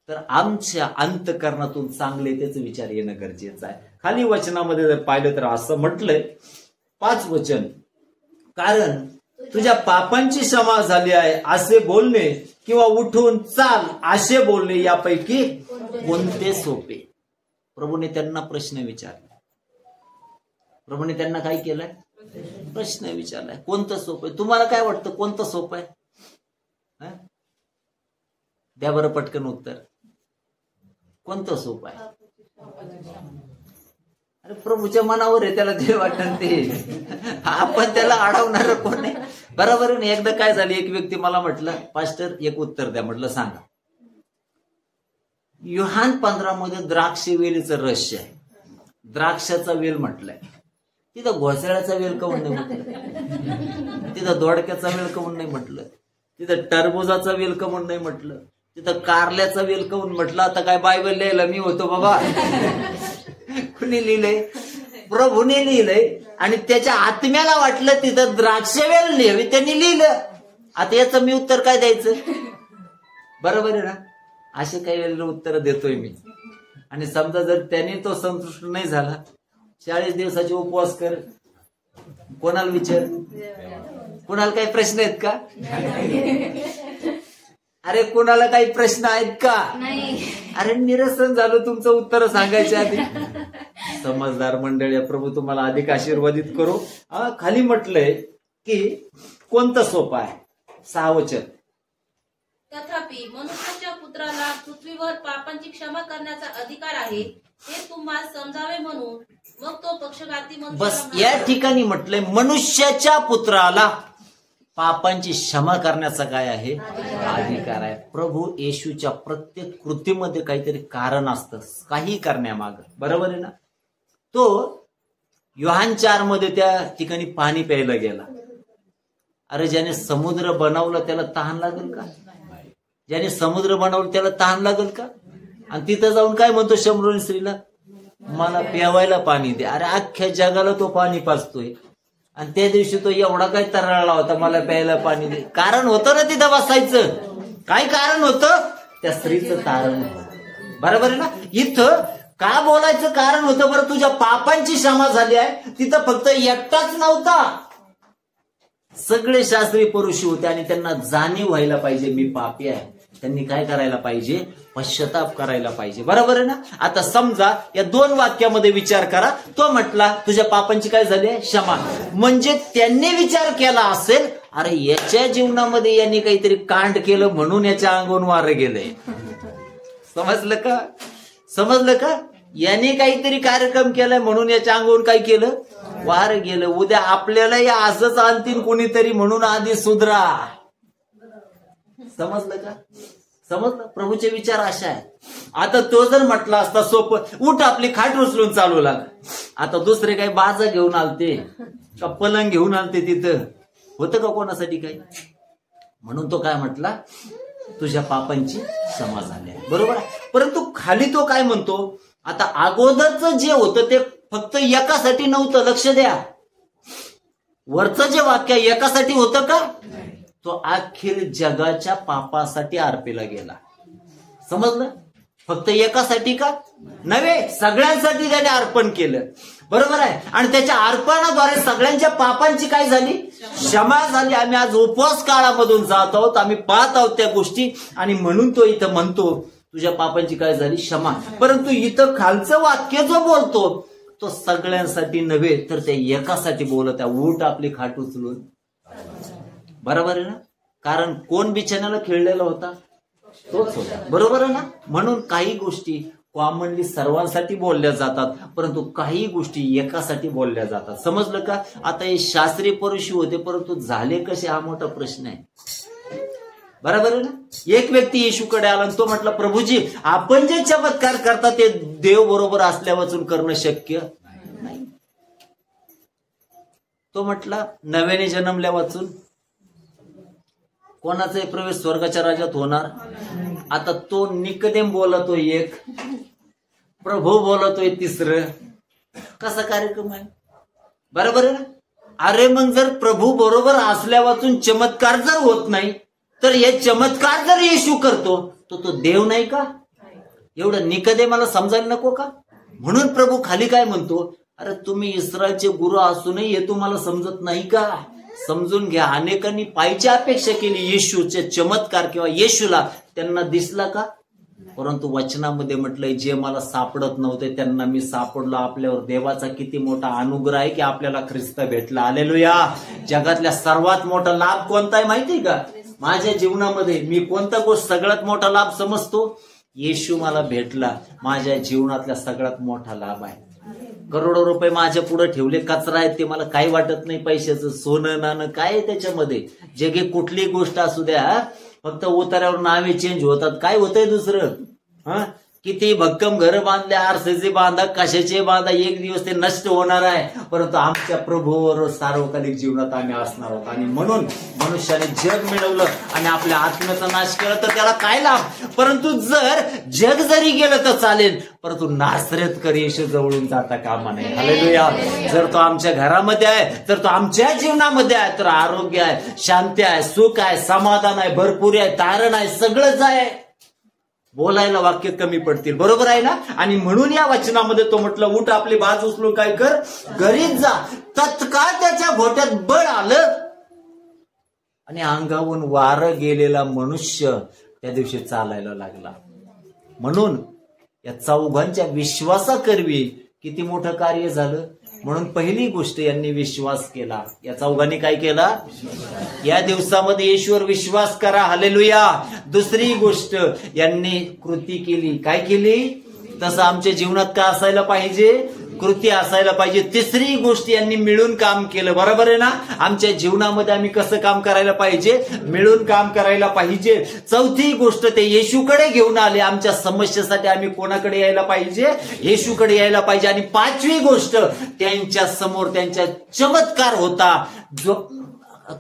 तर आमच्या अंतःकरणातून चांगले त्याचे विचार येणं गरजेचं आहे. खाली वचनामध्ये जर पाहिलं तर असं म्हटलंय, 5 वचन, कारण तुझ्या पापांची क्षमा झाली आहे असे बोलणे किंवा उठून चाल असे बोलणे यापैकी कोणते सोपे? प्रभूने त्यांना प्रश्न विचारला. प्रभूने त्यांना काय केलंय? प्रश्न विचारलाय. कोणतं सोपं आहे? तुम्हाला काय वाटतं कोणतं सोपं आहे? द्या बरं पटकन उत्तर. कोणतं सोपं आहे? अरे प्रभूच्या मनावर आहे, त्याला जे वाटतं ते. आपण त्याला अडवणार कोण आहे? बरोबर आहे. एकदा काय झालं, एक व्यक्ती मला म्हटलं, पास्टर एक उत्तर द्या. म्हटलं सांगा. योहान 15 मध्ये द्राक्ष वेलीचं रहस्य आहे. द्राक्षाचा वेल म्हटलंय, तिथं घोसाळ्याचा वेल काऊन नाही म्हटलं? तिथं दोडक्याचा वेल काऊन नाही म्हटलं? तिथं टरबुजाचा वेल काऊन नाही म्हटलं? तिथं कारल्याचा वेल काऊन म्हटलं? आता काय बायबल लिहायला मी होतो बाबा? कुणी लिहिलंय? प्रभूने लिहिलंय. आणि त्याच्या आत्म्याला वाटलं तिथं द्राक्ष वेल लिहावी, त्यांनी लिहिलं. आता याचं मी उत्तर काय द्यायचं? बरोबर आहे ना? असे काही वेळेला उत्तर देतोय मी. आणि समजा जर त्याने तो संतुष्ट नाही झाला, 40 दिवसाचे उपवास कर. कोणाला विचार? कोणाला काही प्रश्न आहेत का? अरे कोणाला काही प्रश्न आहेत का? अरे निरसन झालं तुमचं उत्तर सांगायच्या आधी. समजदार मंडळी, प्रभू तुम्हाला अधिक आशीर्वादित करो. खाली म्हटलंय की कोणतं सोपं आहे? 6 वचन. तथापि मनुष्याच्या पुत्राला पृथ्वीवर पापांची क्षमा करण्याचा अधिकार आहे हे तुम्हाला समजावे म्हणून मग तो पक्षघाती. बस या ठिकाणी म्हटलंय मनुष्याच्या पुत्राला पापांची क्षमा करण्याचा काय आहे? अधिकार आहे. प्रभू येशूच्या प्रत्येक कृतीमध्ये काहीतरी कारण असतं, काही करण्यामाग, बरोबर आहे ना? तो योहान 4 मध्ये त्या ठिकाणी पाणी प्यायला गेला. अरे ज्याने समुद्र बनवलं त्याला तहान लागेल का? ज्याने समुद्र बनवलं त्याला तहान लागेल का? आणि तिथं जाऊन काय म्हणतो शमरोनी स्त्रीला? मला प्यावायला पाणी दे. अरे अख्ख्या जगाला तो पाणी पाजतोय आणि त्या दिवशी तो एवढा काय तराळला होता, मला प्यायला पाणी दे. कारण होतं ना तिथं बसायचं. काय कारण होतं? त्या स्त्रीचं तारण होतं, बरोबर आहे ना? इथं का बोलायचं कारण होतं? बरं, तुझ्या पापांची क्षमा झाली आहे. तिथं फक्त एकटाच नव्हता, सगळे शास्त्री पुरुष होते आणि त्यांना जाणीव व्हायला पाहिजे मी पापी आहे. त्यांनी काय करायला पाहिजे? पश्चाताप करायला पाहिजे, बरोबर आहे ना? आता समजा या 2 वाक्यामध्ये विचार करा. तो म्हटला तुझ्या पापांची काय झाली आहे? क्षमा. म्हणजे त्यांनी विचार केला असेल अरे याच्या जीवनामध्ये यांनी काहीतरी कांड केलं म्हणून याच्या अंगावरून वारं गेलंय. समजलं का? समजलं का? याने काहीतरी कार्यक्रम केलाय म्हणून याच्या अंगावरून काय केलं? वारं गेलं. उद्या आपल्यालाही असंच आणतील कोणीतरी म्हणून आधी सुधरा. समजलं का? समजलं? प्रभूचे विचार अशा आहेत. आता तो जर म्हटला असता सोपं, उठ आपली खाट उचलून चालू लाग. आता दुसरे काही बाजा घेऊन आलते का पलंग घेऊन आलते, तिथं होतं का कोणासाठी काही? म्हणून तो काय म्हटला? तुझ्या पापांची क्षमा झाली आहे. बरोबर आहे. परंतु खाली तो काय म्हणतो? आता अगोदरचं जे होतं ते फक्त एकासाठी नव्हतं. लक्ष द्या, वरचं जे वाक्य एकासाठी होतं का? तो अखेर जगाच्या पापासाठी अर्पेला गेला. समजलं? फक्त एकासाठी का नव्हे, सगळ्यांसाठी त्याने अर्पण केलं. बरोबर आहे. आणि त्याच्या अर्पणाद्वारे सगळ्यांच्या पापांची काय झाली? क्षमा झाली. आम्ही आज उपवास काळामधून जात आहोत, आम्ही पाहत आहोत त्या गोष्टी, आणि म्हणून तो इथं म्हणतो तुझ्या पापांची काय झाली? क्षमा. परंतु इथं खालचं वाक्य जो बोलतो तो सगळ्यांसाठी नव्हे तर त्या एकासाठी बोलत आहे. उठ आपली खाट उचलून. बरोबर आहे ना? कारण कोण बिछाण्याला खेळलेला होता? तोच होता. बरोबर आहे ना? म्हणून काही गोष्टी कॉमनली सर्वांसाठी बोलल्या जातात, परंतु काही गोष्टी एकासाठी बोलल्या जातात. समजलं का? आता हे शास्त्री परुषी होते, परंतु झाले कसे हा मोठा प्रश्न आहे. बरोबर आहे ना? एक व्यक्ती येशूकडे आला आणि तो म्हटला, प्रभूजी आपण जे चमत्कार करता ते देव बरोबर असल्या वाचून करणं शक्य नाही. तो म्हटला नव्याने जन्मल्या वाचून कोणाचाही प्रवेश स्वर्गाच्या राज्यात होणार? आता तो निकदेम बोलतोय एक, प्रभू बोलतोय तिसरं. कसा कार्यक्रम आहे? बरोबर आहे ना? अरे मग जर प्रभू बरोबर असल्या वाचून चमत्कार जर होत नाही तर हे चमत्कार जर येशू करतो तो देव नाही का? एवढं निकदेमाला समजायला नको का? म्हणून प्रभू खाली काय म्हणतो? अरे तुम्ही इस्रायलचे गुरु असूनही हे तुम्हाला समजत नाही का? समजून घ्या. अनेकांनी पाहिजे अपेक्षा केली येशूचे चमत्कार किंवा येशूला, त्यांना दिसला का? परंतु वचनामध्ये म्हटलंय जे मला सापडत नव्हते त्यांना मी सापडलो. आपल्यावर देवाचा किती मोठा अनुग्रह आहे की आपल्याला ख्रिस्त भेटला. हालेलुया. जगातल्या सर्वात मोठा लाभ कोणता आहे माहितीये का? माझ्या जीवनामध्ये मी कोणता गोष्ट सगळ्यात मोठा लाभ समजतो? येशू मला भेटला. माझ्या जीवनातला सगळ्यात मोठा लाभ आहे. करोडो रुपये माझ्या पुढे ठेवले, कचरा आहेत ते, मला काही वाटत नाही. पैशाचं सोनं नाणं काय आहे त्याच्यामध्ये? जगे कुठली गोष्ट असू द्या, फक्त उतार्यावर नावे चेंज होतात. काय होतंय दुसरं? किती भक्कम घर बांधले, आरसेचे बांधा, कशाचे बांधा, एक दिवस ते नष्ट होणार आहे. परंतु आमच्या प्रभूवर सार्वकालिक जीवनात आम्ही असणार आहोत. आणि म्हणून मनुष्याने जग मिळवलं आणि आपल्या आत्म्याचा नाश केला तर त्याला काय लाभ? परंतु जर जग जरी गेलं तर चालेल, परंतु नासरेतकर येशू जवळून जाता कामा नये. हालेलुया. जर तो आमच्या घरामध्ये आहे, तर तो आमच्या जीवनामध्ये आहे, तर आरोग्य आहे, शांती आहे, सुख आहे, समाधान आहे, भरपूर आहे, तारण आहे, सगळंच आहे. बोलायला वाक्य कमी पडतील. बरोबर आहे ना? आणि म्हणून या वचनामध्ये तो म्हटलं उठ आपली बाज उचलून काय कर? घरीच जा. तत्काळ त्याच्या घोट्यात बळ आलं आणि अंगावरून वारं गेलेला मनुष्य त्या दिवशी चालायला लागला. म्हणून या चौघांच्या विश्वासाकरवी किती मोठं कार्य झालं. म्हणून पहिली गोष्ट यांनी विश्वास केला. या चौघांनी काय केला? या दिवसामध्ये येशूवर विश्वास करा. हालेलुया. दुसरी गोष्ट यांनी कृती केली. काय केली? तसं आमच्या जीवनात काय असायला पाहिजे? कृती असायला पाहिजे. तिसरी गोष्ट यांनी मिळून काम केलं. बरोबर आहे ना? आमच्या जीवनामध्ये आम्ही कसं काम करायला पाहिजे? मिळून काम करायला पाहिजे. चौथी गोष्ट ते येशूकडे घेऊन आले. आमच्या समस्येसाठी आम्ही कोणाकडे यायला पाहिजे? येशूकडे यायला पाहिजे. आणि पाचवी गोष्ट त्यांच्या समोर त्यांचा चमत्कार होता, जो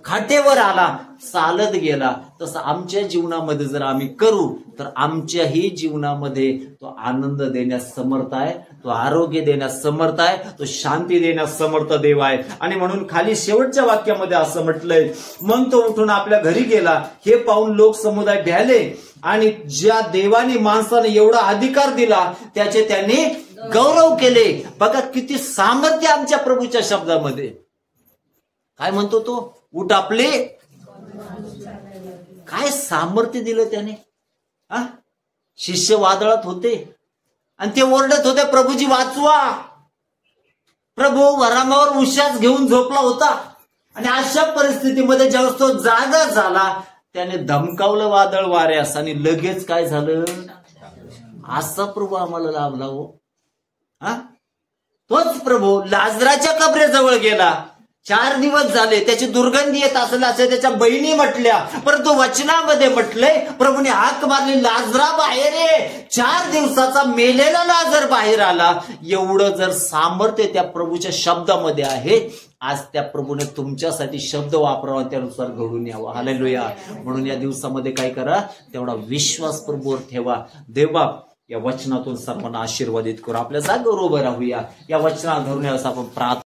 खाटेवर आला, चालत गेला. तसं आमच्या जीवनामध्ये जर आम्ही करू तर आमच्याही जीवनामध्ये तो आनंद देण्यास समर्थ आहे, तो आरोग्य देण्यास समर्थ आहे, तो शांती देण्यास समर्थ देव आहे. आणि म्हणून खाली शेवटच्या वाक्यामध्ये असं म्हटलंय, मग तो उठून आपल्या घरी गेला. हे पाहून लोक समुदाय भ्याले आणि ज्या देवाने माणसाने एवढा अधिकार दिला त्याचे त्यांनी गौरव केले. बघा किती सामर्थ्य आमच्या प्रभूच्या शब्दामध्ये. काय म्हणतो तो? उठ आपले. काय सामर्थ्य दिलं त्याने. शिष्य वादळात होते आणि ते ओरडत होते, प्रभूजी वाचवा. प्रभू वरामावर उश्याच घेऊन झोपला होता. आणि अशा परिस्थितीमध्ये जेव्हा तो जागा झाला, त्याने धमकावलं वादळ वाऱ्यास आणि लगेच काय झालं? असा प्रभू आम्हाला लाभला हो. हा, तोच प्रभू लाजराच्या कबरेजवळ गेला. 4 दिवस झाले, त्याची दुर्गंधी येत असेल असं त्याच्या बहिणी म्हटल्या, परंतु वचनामध्ये म्हटलंय, प्रभूने हाक मारली, लाजरा बाहेर ये. 4 दिवसाचा मेलेला लाजर बाहेर आला. एवढं जर सामर्थ्य त्या प्रभूच्या शब्दामध्ये आहे, आज त्या प्रभूने तुमच्यासाठी शब्द वापरावा, त्यानुसार घडून यावं. हालेलुया. म्हणून या दिवसामध्ये काय करा? तेवढा विश्वास प्रभूवर ठेवा. देवबाप या वचनातून सर्वांना आशीर्वादित करू. आपल्या जागेवर उभं राहूया. या वचनात धरून यावेळेस आपण प्रार्थना